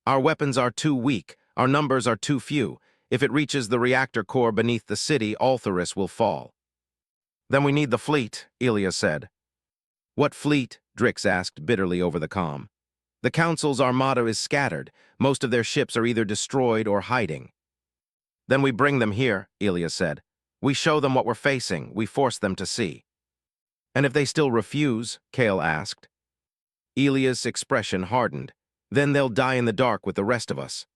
"Our weapons are too weak, our numbers are too few. If it reaches the reactor core beneath the city, Altharis will fall." "Then we need the fleet," Elias said. "What fleet?" Drix asked bitterly over the comm. "The Council's armada is scattered. Most of their ships are either destroyed or hiding." "Then we bring them here," Elias said. "We show them what we're facing. We force them to see." "And if they still refuse?" Kale asked. Elias' expression hardened. "Then they'll die in the dark with the rest of us."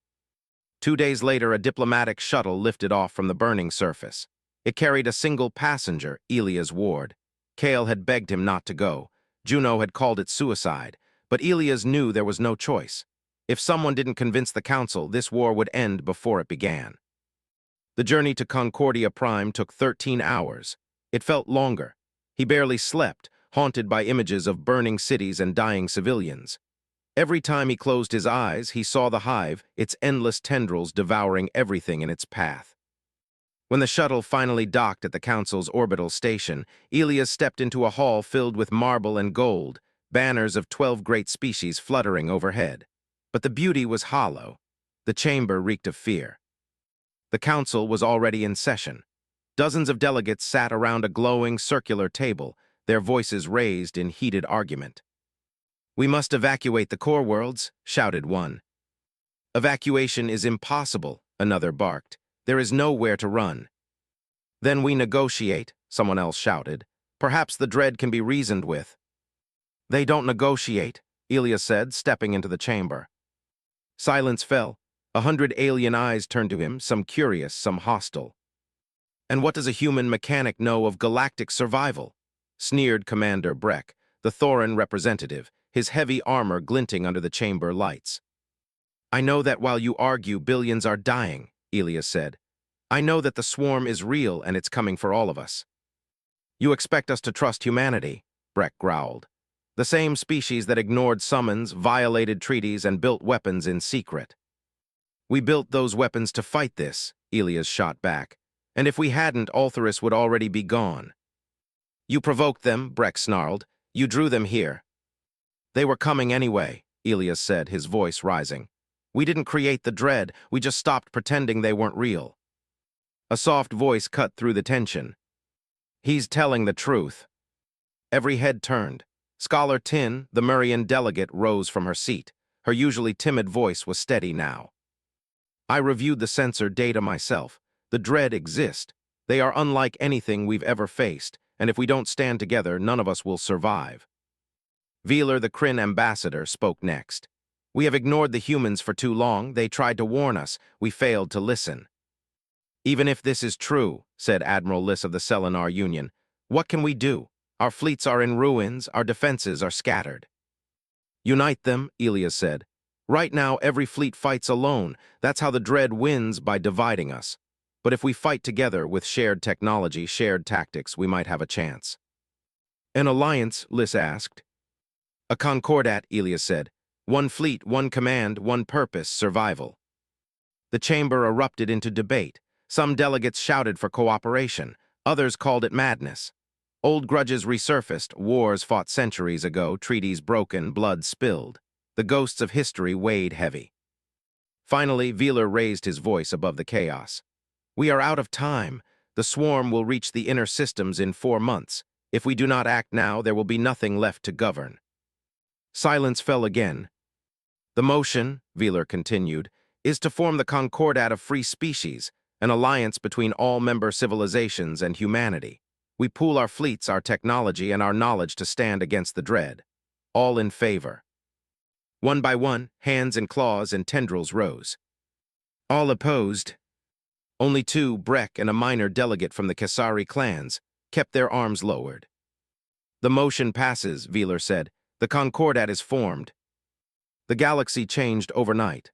2 days later, a diplomatic shuttle lifted off from the burning surface. It carried a single passenger, Elias Ward. Kale had begged him not to go. Juno had called it suicide. But Elias knew there was no choice. If someone didn't convince the Council, this war would end before it began. The journey to Concordia Prime took 13 hours. It felt longer. He barely slept, haunted by images of burning cities and dying civilians. Every time he closed his eyes, he saw the hive, its endless tendrils devouring everything in its path. When the shuttle finally docked at the Council's orbital station, Elias stepped into a hall filled with marble and gold, banners of 12 great species fluttering overhead. But the beauty was hollow. The chamber reeked of fear. The Council was already in session. Dozens of delegates sat around a glowing, circular table, their voices raised in heated argument. "We must evacuate the core worlds," shouted one. "Evacuation is impossible," another barked. "There is nowhere to run." "Then we negotiate," someone else shouted. "Perhaps the dread can be reasoned with." "They don't negotiate," Elias said, stepping into the chamber. Silence fell. 100 alien eyes turned to him, some curious, some hostile. "And what does a human mechanic know of galactic survival?" sneered Commander Breck, the Thoran representative, his heavy armor glinting under the chamber lights. "I know that while you argue, billions are dying," Elias said. "I know that the swarm is real and it's coming for all of us." "You expect us to trust humanity," Breck growled. "The same species that ignored summons, violated treaties, and built weapons in secret." "We built those weapons to fight this," Elias shot back. "And if we hadn't, Altharis would already be gone." "You provoked them," Breck snarled. "You drew them here." "They were coming anyway," Elias said, his voice rising. "We didn't create the dread, we just stopped pretending they weren't real." A soft voice cut through the tension. "He's telling the truth." Every head turned. Scholar Tin, the Murrian delegate, rose from her seat. Her usually timid voice was steady now. "I reviewed the sensor data myself. The dread exist. They are unlike anything we've ever faced, and if we don't stand together, none of us will survive." Veeler, the Kryn ambassador, spoke next. "We have ignored the humans for too long. They tried to warn us. We failed to listen." "Even if this is true," said Admiral Liss of the Selenar Union, "what can we do? Our fleets are in ruins, our defenses are scattered." "Unite them," Elias said. "Right now, every fleet fights alone. That's how the dread wins, by dividing us. But if we fight together with shared technology, shared tactics, we might have a chance." "An alliance?" Liss asked. "A concordat," Elias said. "One fleet, one command, one purpose, survival." The chamber erupted into debate. Some delegates shouted for cooperation. Others called it madness. Old grudges resurfaced, wars fought centuries ago, treaties broken, blood spilled. The ghosts of history weighed heavy. Finally, Velar raised his voice above the chaos. "We are out of time. The swarm will reach the inner systems in 4 months. If we do not act now, there will be nothing left to govern." Silence fell again. "The motion," Velar continued, "is to form the Concordat of free species, an alliance between all member civilizations and humanity. We pool our fleets, our technology, and our knowledge to stand against the dread. All in favor." One by one, hands and claws and tendrils rose. All opposed. Only 2, Breck and a minor delegate from the Kesari clans, kept their arms lowered. "The motion passes," Velar said. "The Concordat is formed." The galaxy changed overnight.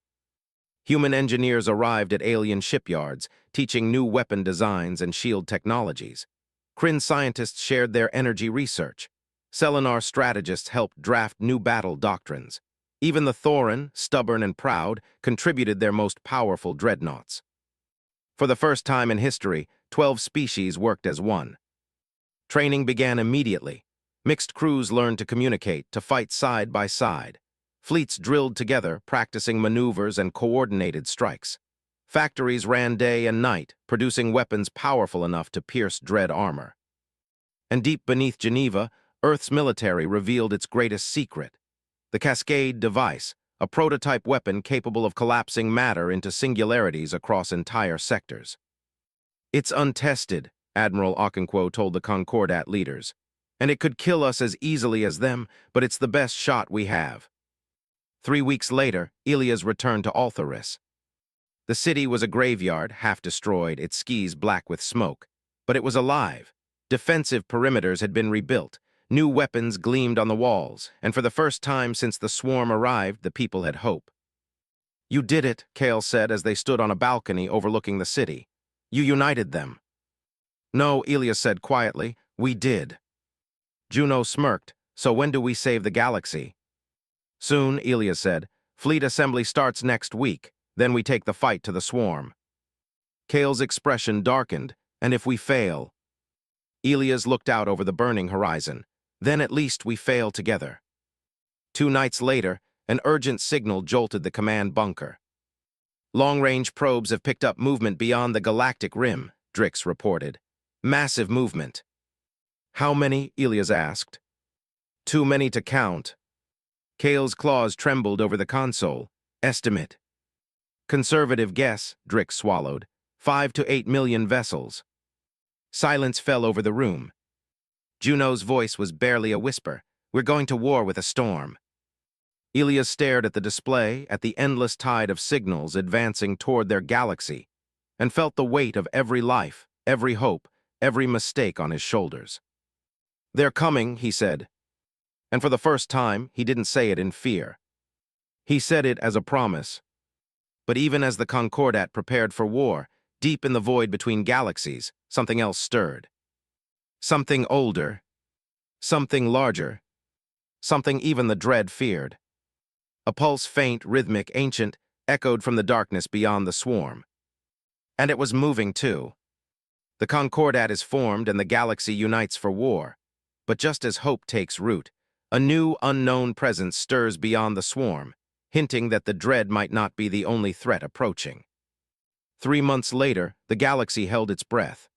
Human engineers arrived at alien shipyards, teaching new weapon designs and shield technologies. Kryn scientists shared their energy research. Selenar strategists helped draft new battle doctrines. Even the Thorin, stubborn and proud, contributed their most powerful dreadnoughts. For the first time in history, 12 species worked as one. Training began immediately. Mixed crews learned to communicate, to fight side by side. Fleets drilled together, practicing maneuvers and coordinated strikes. Factories ran day and night, producing weapons powerful enough to pierce dread armor. And deep beneath Geneva, Earth's military revealed its greatest secret: the Cascade device, a prototype weapon capable of collapsing matter into singularities across entire sectors. "It's untested," Admiral Okonkwo told the Concordat leaders, "and it could kill us as easily as them, but it's the best shot we have." 3 weeks later, Ilias returned to Altharis. The city was a graveyard, half destroyed, its skies black with smoke. But it was alive. Defensive perimeters had been rebuilt. New weapons gleamed on the walls, and for the first time since the swarm arrived, the people had hope. "You did it," Kale said as they stood on a balcony overlooking the city. "You united them." "No," Ilias said quietly, "we did." Juno smirked. "So when do we save the galaxy?" "Soon," Ilias said. "Fleet assembly starts next week. Then we take the fight to the swarm." Kale's expression darkened. "And if we fail?" Ilias looked out over the burning horizon. "Then at least we fail together." 2 nights later, an urgent signal jolted the command bunker. "Long-range probes have picked up movement beyond the galactic rim," Drix reported. "Massive movement." "How many?" Ilias asked. "Too many to count." Kale's claws trembled over the console. "Estimate." "Conservative guess," Drix swallowed. 5 to 8 million vessels." Silence fell over the room. Juno's voice was barely a whisper. "We're going to war with a storm." Ilias stared at the display, at the endless tide of signals advancing toward their galaxy, and felt the weight of every life, every hope, every mistake on his shoulders. "They're coming," he said. And for the first time, he didn't say it in fear. He said it as a promise. But even as the Concordat prepared for war, deep in the void between galaxies, something else stirred. Something older. Something larger. Something even the dread feared. A pulse faint, rhythmic, ancient, echoed from the darkness beyond the swarm. And it was moving too. The Concordat is formed and the galaxy unites for war. But just as hope takes root, a new, unknown presence stirs beyond the swarm, hinting that the dread might not be the only threat approaching. 3 months later, the galaxy held its breath.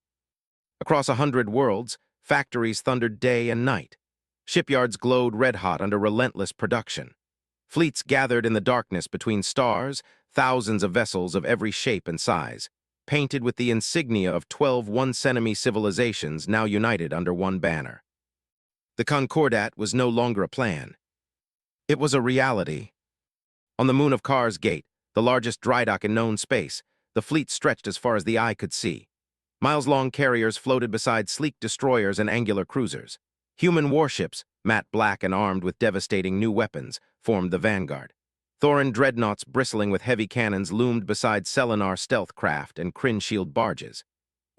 Across 100 worlds, factories thundered day and night. Shipyards glowed red-hot under relentless production. Fleets gathered in the darkness between stars, thousands of vessels of every shape and size, painted with the insignia of 12 one-century civilizations now united under one banner. The Concordat was no longer a plan. It was a reality. On the moon of Kar's Gate, the largest dry dock in known space, the fleet stretched as far as the eye could see. Miles-long carriers floated beside sleek destroyers and angular cruisers. Human warships, matte black and armed with devastating new weapons, formed the vanguard. Thorin dreadnoughts bristling with heavy cannons loomed beside Selenar stealth craft and Kryn shield barges.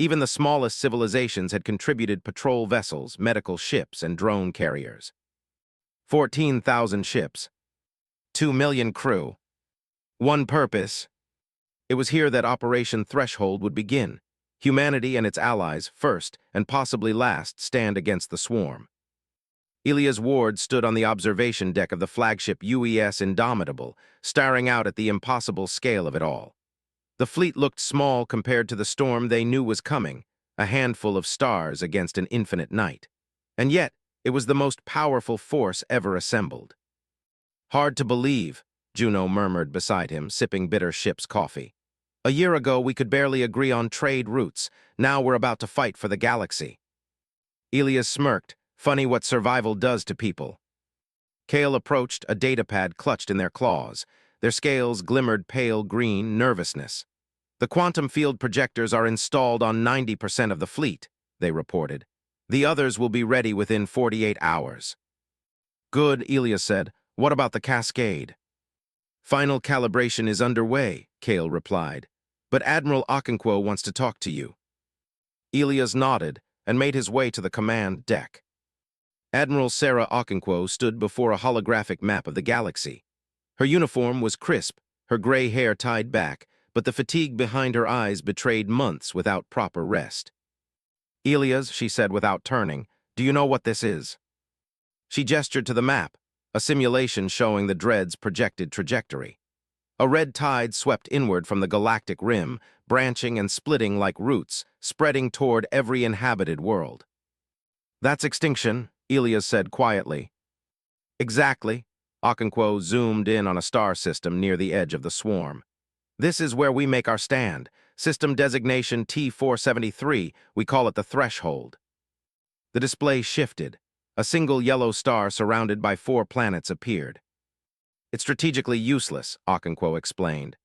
Even the smallest civilizations had contributed patrol vessels, medical ships, and drone carriers. 14,000 ships. 2 million crew. One purpose. It was here that Operation Threshold would begin. Humanity and its allies, first and possibly last, stand against the swarm. Elias Ward stood on the observation deck of the flagship UES Indomitable, staring out at the impossible scale of it all. The fleet looked small compared to the storm they knew was coming, a handful of stars against an infinite night. And yet, it was the most powerful force ever assembled. "Hard to believe," Juno murmured beside him, sipping bitter ship's coffee. "A year ago, we could barely agree on trade routes. Now we're about to fight for the galaxy." Elias smirked. Funny what survival does to people. Kale approached, a datapad clutched in their claws. Their scales glimmered pale green nervousness. "The quantum field projectors are installed on 90% of the fleet," they reported. "The others will be ready within 48 hours. "Good," Elias said. "What about the cascade?" "Final calibration is underway," Kale replied. "But Admiral Okonkwo wants to talk to you." Elias nodded and made his way to the command deck. Admiral Sarah Okonkwo stood before a holographic map of the galaxy. Her uniform was crisp, her gray hair tied back, but the fatigue behind her eyes betrayed months without proper rest. "Elias," she said without turning, "do you know what this is?" She gestured to the map, a simulation showing the Dread's projected trajectory. A red tide swept inward from the galactic rim, branching and splitting like roots, spreading toward every inhabited world. "That's extinction," Elias said quietly. "Exactly." Okonkwo zoomed in on a star system near the edge of the swarm. "This is where we make our stand. System designation T473, we call it the threshold." The display shifted. A single yellow star surrounded by 4 planets appeared. "It's strategically useless," Okonkwo explained.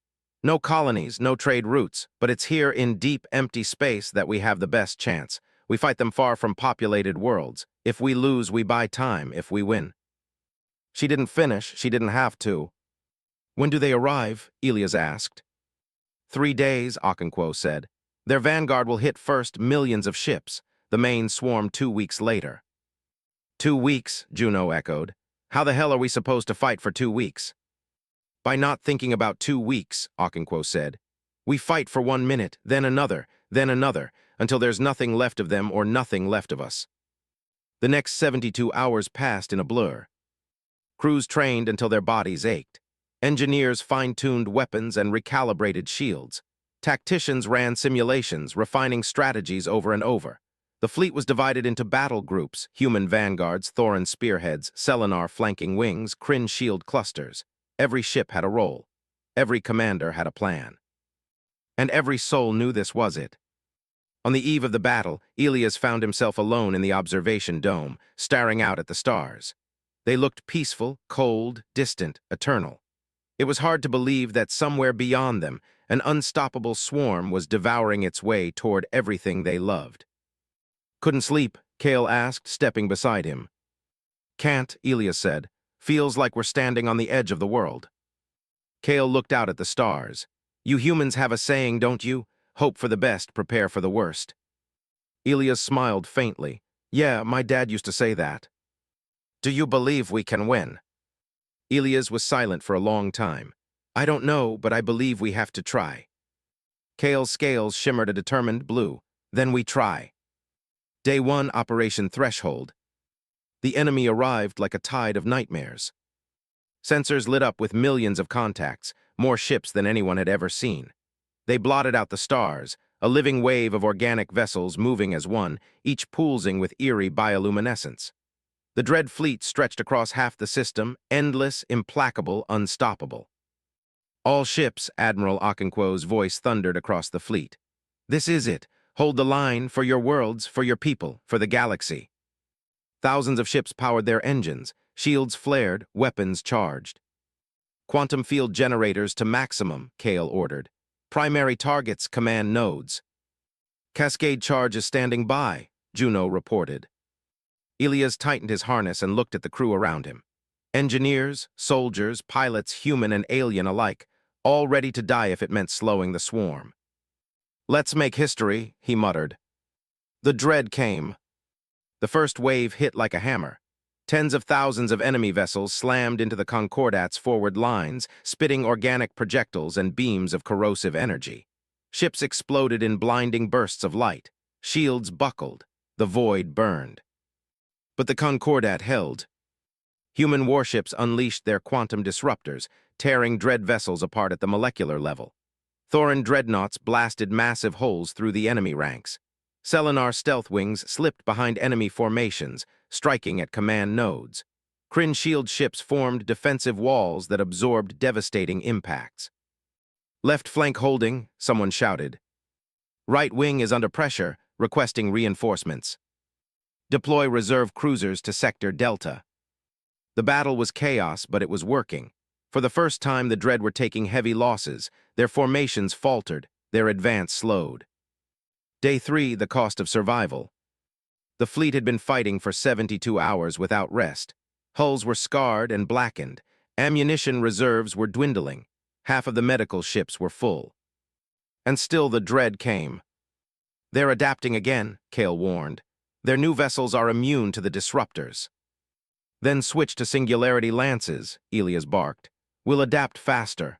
"No colonies, no trade routes, but it's here in deep, empty space that we have the best chance. We fight them far from populated worlds. If we lose, we buy time. If we win." She didn't finish. She didn't have to. "When do they arrive?" Elias asked. 3 days, Okonkwo said. "Their vanguard will hit first, millions of ships. The main swarm 2 weeks later." 2 weeks, Juno echoed. "How the hell are we supposed to fight for 2 weeks?" "By not thinking about 2 weeks," Okonkwo said. "We fight for 1 minute, then another, until there's nothing left of them or nothing left of us." The next 72 hours passed in a blur. Crews trained until their bodies ached. Engineers fine-tuned weapons and recalibrated shields. Tacticians ran simulations, refining strategies over and over. The fleet was divided into battle groups: human vanguards, Thoran spearheads, Selenar flanking wings, Kryn shield clusters. Every ship had a role. Every commander had a plan. And every soul knew this was it. On the eve of the battle, Elias found himself alone in the observation dome, staring out at the stars. They looked peaceful, cold, distant, eternal. It was hard to believe that somewhere beyond them, an unstoppable swarm was devouring its way toward everything they loved. "Couldn't sleep?" Kale asked, stepping beside him. "Can't," Elias said. "Feels like we're standing on the edge of the world." Kale looked out at the stars. "You humans have a saying, don't you? Hope for the best, prepare for the worst." Elias smiled faintly. "Yeah, my dad used to say that." "Do you believe we can win?" Elias was silent for a long time. "I don't know, but I believe we have to try." Kale's scales shimmered a determined blue. "Then we try." Day 1, Operation Threshold. The enemy arrived like a tide of nightmares. Sensors lit up with millions of contacts, more ships than anyone had ever seen. They blotted out the stars, a living wave of organic vessels moving as one, each pulsing with eerie bioluminescence. The dread fleet stretched across half the system, endless, implacable, unstoppable. "All ships," Admiral Okonkwo's voice thundered across the fleet. "This is it. Hold the line for your worlds, for your people, for the galaxy." Thousands of ships powered their engines, shields flared, weapons charged. "Quantum field generators to maximum," Kale ordered. "Primary targets, command nodes." "Cascade charge is standing by," Juno reported. Elias tightened his harness and looked at the crew around him. Engineers, soldiers, pilots, human and alien alike, all ready to die if it meant slowing the swarm. "Let's make history," he muttered. The dread came. The first wave hit like a hammer. Tens of thousands of enemy vessels slammed into the Concordat's forward lines, spitting organic projectiles and beams of corrosive energy. Ships exploded in blinding bursts of light. Shields buckled. The void burned. But the Concordat held. Human warships unleashed their quantum disruptors, tearing dread vessels apart at the molecular level. Thoran dreadnoughts blasted massive holes through the enemy ranks. Selenar stealth wings slipped behind enemy formations, striking at command nodes. Kryn shield ships formed defensive walls that absorbed devastating impacts. Left flank holding, someone shouted. Right wing is under pressure, requesting reinforcements. Deploy reserve cruisers to Sector Delta. The battle was chaos, but it was working. For the first time, the Dread were taking heavy losses. Their formations faltered, their advance slowed. Day 3, the cost of survival. The fleet had been fighting for 72 hours without rest. Hulls were scarred and blackened. Ammunition reserves were dwindling. Half of the medical ships were full. And still the Dread came. They're adapting again, Kale warned. Their new vessels are immune to the disruptors. Then switch to Singularity Lances, Elias barked. We'll adapt faster.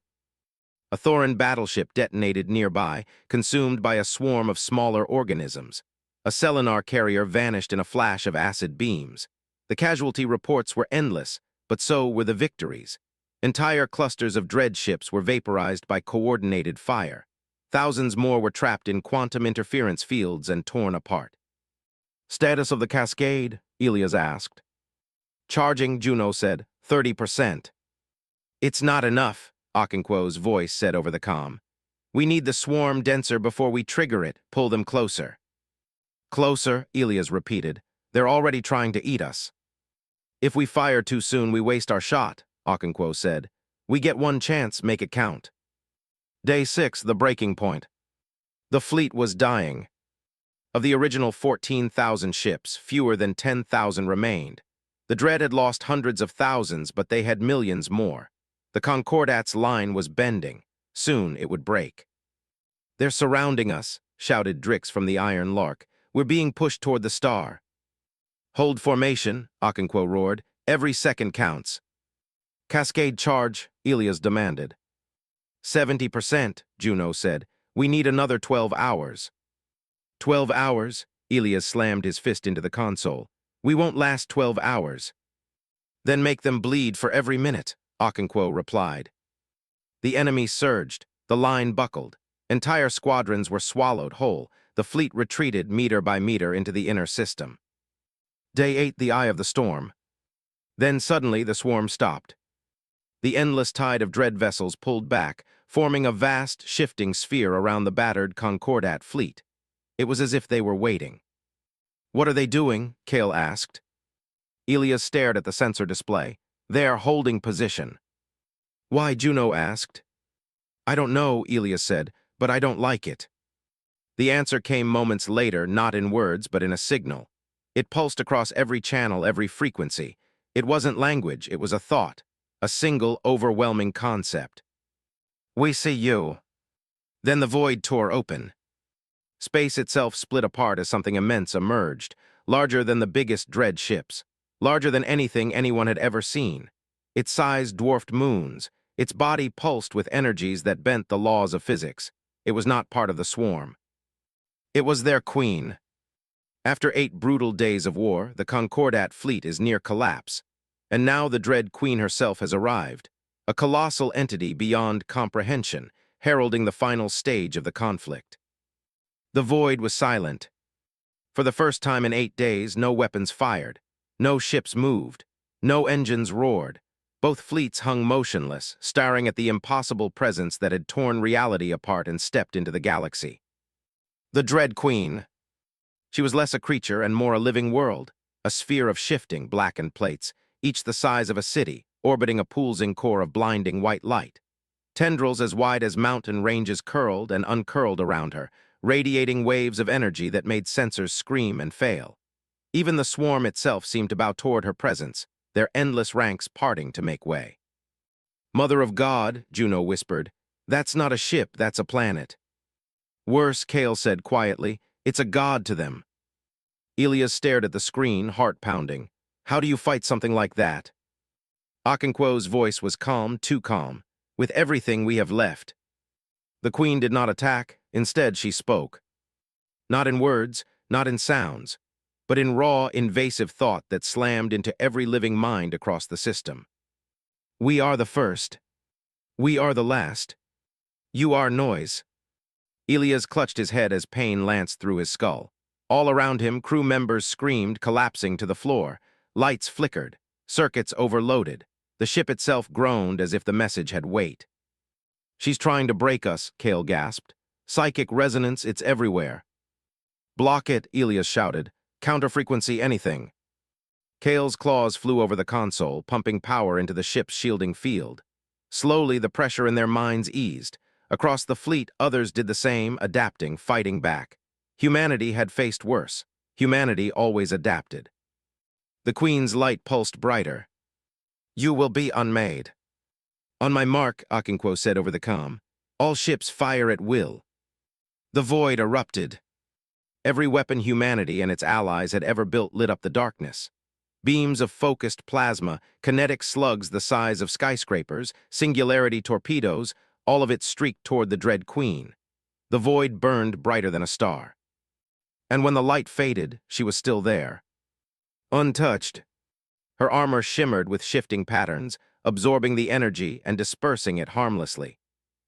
A Thoran battleship detonated nearby, consumed by a swarm of smaller organisms. A Selenar carrier vanished in a flash of acid beams. The casualty reports were endless, but so were the victories. Entire clusters of dread ships were vaporized by coordinated fire. Thousands more were trapped in quantum interference fields and torn apart. Status of the Cascade? Elias asked. Charging, Juno said, 30%. It's not enough, Okonkwo's voice said over the comm. We need the swarm denser before we trigger it. Pull them closer. Closer, Elias repeated. They're already trying to eat us. If we fire too soon, we waste our shot, Okonkwo said. We get one chance, make it count. Day 6, the breaking point. The fleet was dying. Of the original 14,000 ships, fewer than 10,000 remained. The Dread had lost hundreds of thousands, but they had millions more. The Concordat's line was bending. Soon it would break. They're surrounding us, shouted Drix from the Iron Lark. We're being pushed toward the star. Hold formation, Okonkwo roared. Every second counts. Cascade charge, Elias demanded. 70%, Juno said. We need another 12 hours. 12 hours? Elias slammed his fist into the console. We won't last 12 hours. Then make them bleed for every minute, Okonkwo replied. The enemy surged. The line buckled. Entire squadrons were swallowed whole. The fleet retreated meter by meter into the inner system. Day 8, the eye of the storm. Then suddenly the swarm stopped. The endless tide of dread vessels pulled back, forming a vast, shifting sphere around the battered Concordat fleet. It was as if they were waiting. What are they doing? Kale asked. Elias stared at the sensor display. They're holding position. Why? Juno asked. I don't know, Elias said, but I don't like it. The answer came moments later, not in words, but in a signal. It pulsed across every channel, every frequency. It wasn't language, it was a thought, a single, overwhelming concept. We see you. Then the void tore open. Space itself split apart as something immense emerged, larger than the biggest dread ships, larger than anything anyone had ever seen. Its size dwarfed moons. Its body pulsed with energies that bent the laws of physics. It was not part of the swarm. It was their queen. After 8 brutal days of war, the Concordat fleet is near collapse. And now the dread queen herself has arrived, a colossal entity beyond comprehension, heralding the final stage of the conflict. The void was silent. For the first time in 8 days, no weapons fired, no ships moved, no engines roared. Both fleets hung motionless, staring at the impossible presence that had torn reality apart and stepped into the galaxy. The Dread Queen. She was less a creature and more a living world, a sphere of shifting, blackened plates, each the size of a city, orbiting a pulsing core of blinding white light. Tendrils as wide as mountain ranges curled and uncurled around her, radiating waves of energy that made sensors scream and fail. Even the swarm itself seemed to bow toward her presence, their endless ranks parting to make way. Mother of God, Juno whispered, that's not a ship, that's a planet. Worse, Kale said quietly, it's a god to them. Elias stared at the screen, heart pounding. How do you fight something like that? Okonkwo's voice was calm, too calm. With everything we have left. The queen did not attack, Instead, she spoke. Not in words, not in sounds, but in raw, invasive thought that slammed into every living mind across the system. We are the first. We are the last. You are noise. Elias clutched his head as pain lanced through his skull. All around him, crew members screamed, collapsing to the floor. Lights flickered, circuits overloaded. The ship itself groaned as if the message had weight. She's trying to break us, Kale gasped. Psychic resonance, it's everywhere. Block it, Elias shouted. Counter-frequency anything. Kale's claws flew over the console, pumping power into the ship's shielding field. Slowly, the pressure in their minds eased. Across the fleet, others did the same, adapting, fighting back. Humanity had faced worse. Humanity always adapted. The Queen's light pulsed brighter. You will be unmade. On my mark, Akinquo said over the comm. All ships fire at will. The void erupted. Every weapon humanity and its allies had ever built lit up the darkness. Beams of focused plasma, kinetic slugs the size of skyscrapers, singularity torpedoes, all of it streaked toward the dread Queen. The void burned brighter than a star. And when the light faded, she was still there. Untouched. Her armor shimmered with shifting patterns, absorbing the energy and dispersing it harmlessly.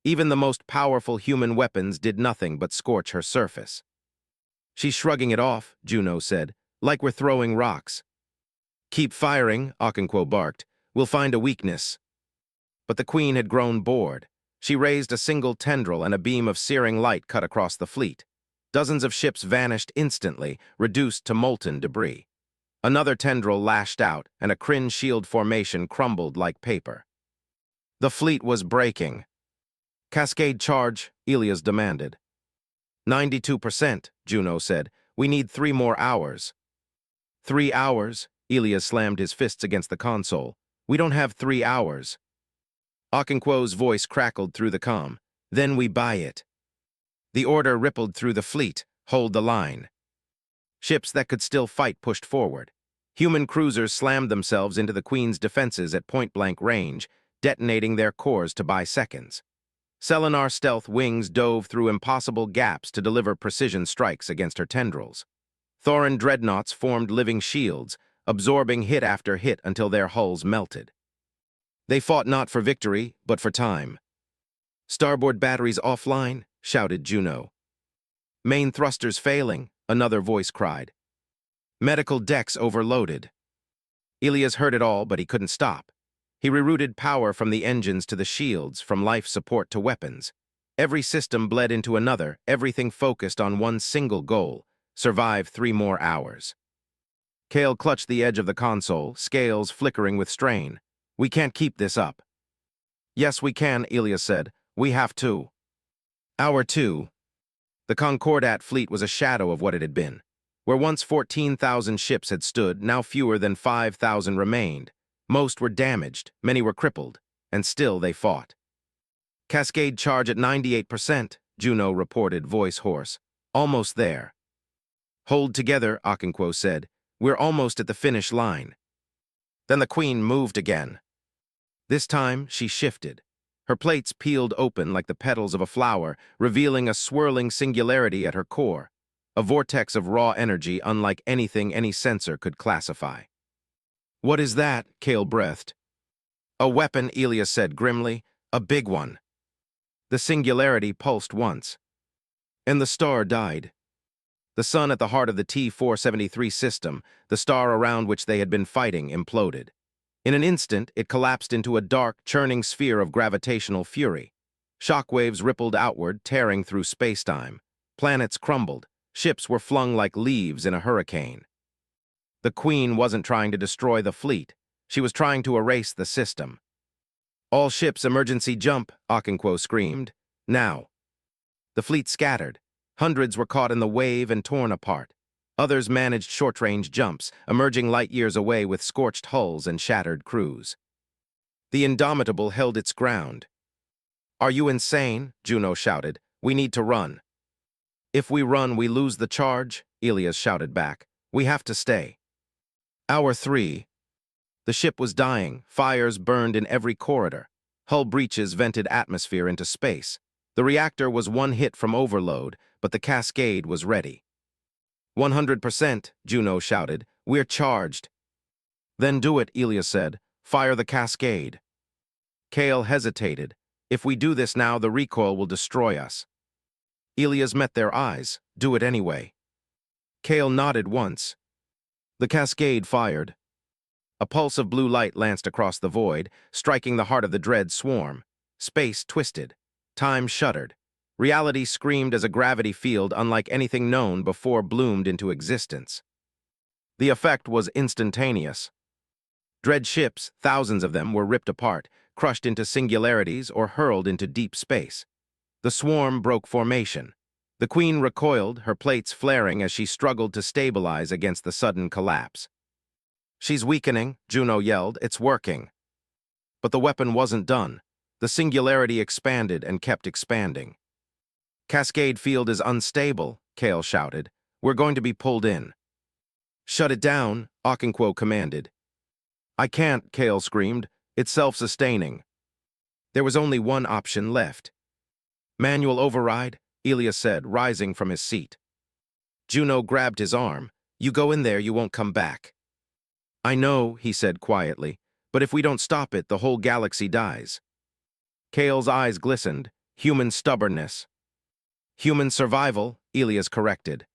Even the most powerful human weapons did nothing but scorch her surface. She's shrugging it off, Juno said, like we're throwing rocks. Keep firing, Akinquo barked. We'll find a weakness. But the Queen had grown bored. She raised a single tendril and a beam of searing light cut across the fleet. Dozens of ships vanished instantly, reduced to molten debris. Another tendril lashed out, and a Kryn shield formation crumbled like paper. The fleet was breaking. Cascade charge, Elias demanded. 92%, Juno said. We need 3 more hours. 3 hours? Elias slammed his fists against the console. We don't have 3 hours. Akinquo's voice crackled through the comm. Then we buy it. The order rippled through the fleet. Hold the line. Ships that could still fight pushed forward. Human cruisers slammed themselves into the Queen's defenses at point-blank range, detonating their cores to buy seconds. Selenar stealth wings dove through impossible gaps to deliver precision strikes against her tendrils. Thorin dreadnoughts formed living shields, absorbing hit after hit until their hulls melted. They fought not for victory, but for time. Starboard batteries offline, shouted Juno. Main thrusters failing, another voice cried. Medical decks overloaded. Elias heard it all, but he couldn't stop. He rerouted power from the engines to the shields, from life support to weapons. Every system bled into another, everything focused on one single goal: survive 3 more hours. Kale clutched the edge of the console, scales flickering with strain. We can't keep this up. Yes, we can, Elias said. We have to. Hour 2. The Concordat fleet was a shadow of what it had been. Where once 14,000 ships had stood, now fewer than 5,000 remained. Most were damaged, many were crippled, and still they fought. Cascade charge at 98%, Juno reported, voice hoarse. Almost there. Hold together, Akinquo said. We're almost at the finish line. Then the Queen moved again. This time, she shifted. Her plates peeled open like the petals of a flower, revealing a swirling singularity at her core, a vortex of raw energy unlike anything any sensor could classify. What is that? Kale breathed. A weapon, Elias said grimly. A big one. The singularity pulsed once. And the star died. The sun at the heart of the T-473 system, the star around which they had been fighting, imploded. In an instant, it collapsed into a dark, churning sphere of gravitational fury. Shockwaves rippled outward, tearing through spacetime. Planets crumbled. Ships were flung like leaves in a hurricane. The Queen wasn't trying to destroy the fleet. She was trying to erase the system. All ships emergency jump, Akinquo screamed. Now. The fleet scattered. Hundreds were caught in the wave and torn apart. Others managed short-range jumps, emerging light years away with scorched hulls and shattered crews. The Indomitable held its ground. Are you insane? Juno shouted. We need to run. If we run, we lose the charge, Elias shouted back. We have to stay. Hour 3. The ship was dying. Fires burned in every corridor. Hull breaches vented atmosphere into space. The reactor was one hit from overload, but the cascade was ready. 100%, Juno shouted. We're charged. Then do it, Elia said. Fire the cascade. Kale hesitated. If we do this now, the recoil will destroy us. Elia's met their eyes. Do it anyway. Kale nodded once. The cascade fired. A pulse of blue light lanced across the void, striking the heart of the dread swarm. Space twisted. Time shuddered. Reality screamed as a gravity field unlike anything known before bloomed into existence. The effect was instantaneous. Dread ships, thousands of them, were ripped apart, crushed into singularities or hurled into deep space. The swarm broke formation. The Queen recoiled, her plates flaring as she struggled to stabilize against the sudden collapse. She's weakening, Juno yelled. It's working. But the weapon wasn't done. The singularity expanded and kept expanding. Cascade field is unstable, Kale shouted. We're going to be pulled in. Shut it down, Okonkwo commanded. I can't, Kale screamed. It's self-sustaining. There was only one option left. Manual override, Elia said, rising from his seat. Juno grabbed his arm. You go in there, you won't come back. I know, he said quietly, but if we don't stop it, the whole galaxy dies. Kale's eyes glistened. Human stubbornness. Human survival, Elias corrected.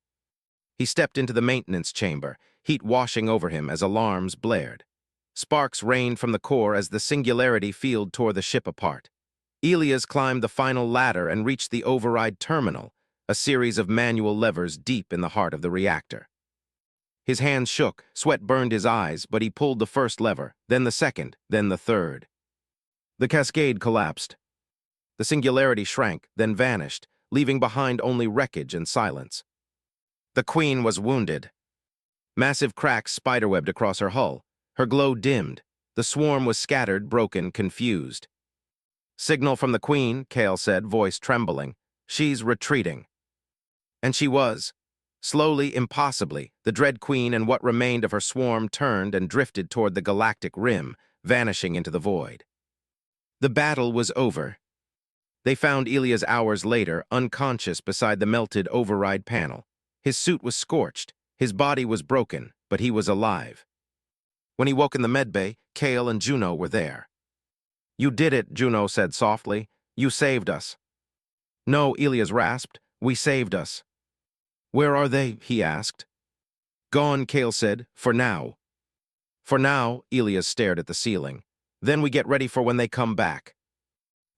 He stepped into the maintenance chamber, heat washing over him as alarms blared. Sparks rained from the core as the singularity field tore the ship apart. Elias climbed the final ladder and reached the override terminal, a series of manual levers deep in the heart of the reactor. His hands shook, sweat burned his eyes, but he pulled the first lever, then the second, then the third. The cascade collapsed. The singularity shrank, then vanished, leaving behind only wreckage and silence. The Queen was wounded. Massive cracks spiderwebbed across her hull. Her glow dimmed. The swarm was scattered, broken, confused. Signal from the Queen, Kale said, voice trembling. She's retreating. And she was. Slowly, impossibly, the Dread Queen and what remained of her swarm turned and drifted toward the galactic rim, vanishing into the void. The battle was over. They found Elias hours later, unconscious beside the melted override panel. His suit was scorched, his body was broken, but he was alive. When he woke in the medbay, Kale and Juno were there. You did it, Juno said softly. You saved us. No, Elias rasped. We saved us. Where are they? He asked. Gone, Kale said. For now. For now, Elias stared at the ceiling. Then we get ready for when they come back.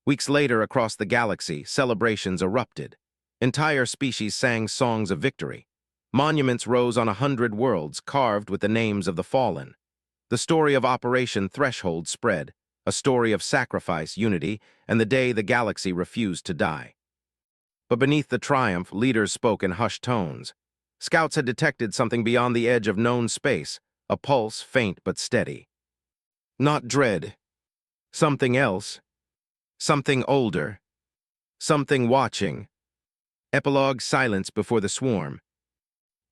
Weeks later, across the galaxy, celebrations erupted. Entire species sang songs of victory. Monuments rose on 100 worlds, carved with the names of the fallen. The story of Operation Threshold spread, a story of sacrifice, unity, and the day the galaxy refused to die. But beneath the triumph, leaders spoke in hushed tones. Scouts had detected something beyond the edge of known space, a pulse faint but steady. Not dread. Something else. Something older. Something watching. Epilogue: silence before the swarm.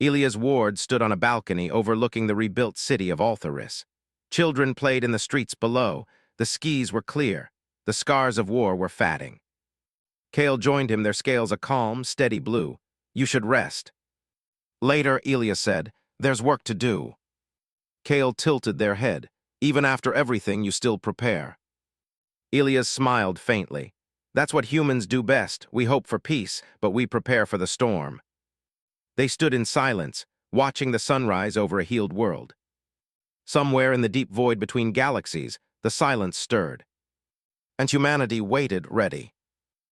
Elia's ward stood on a balcony overlooking the rebuilt city of Altharis. Children played in the streets below. The skis were clear. The scars of war were fatting. Kale joined him, their scales a calm, steady blue. You should rest. Later, Elia said, there's work to do. Kale tilted their head. Even after everything, you still prepare. Elias smiled faintly. That's what humans do best. We hope for peace, but we prepare for the storm. They stood in silence, watching the sunrise over a healed world. Somewhere in the deep void between galaxies, the silence stirred. And humanity waited, ready.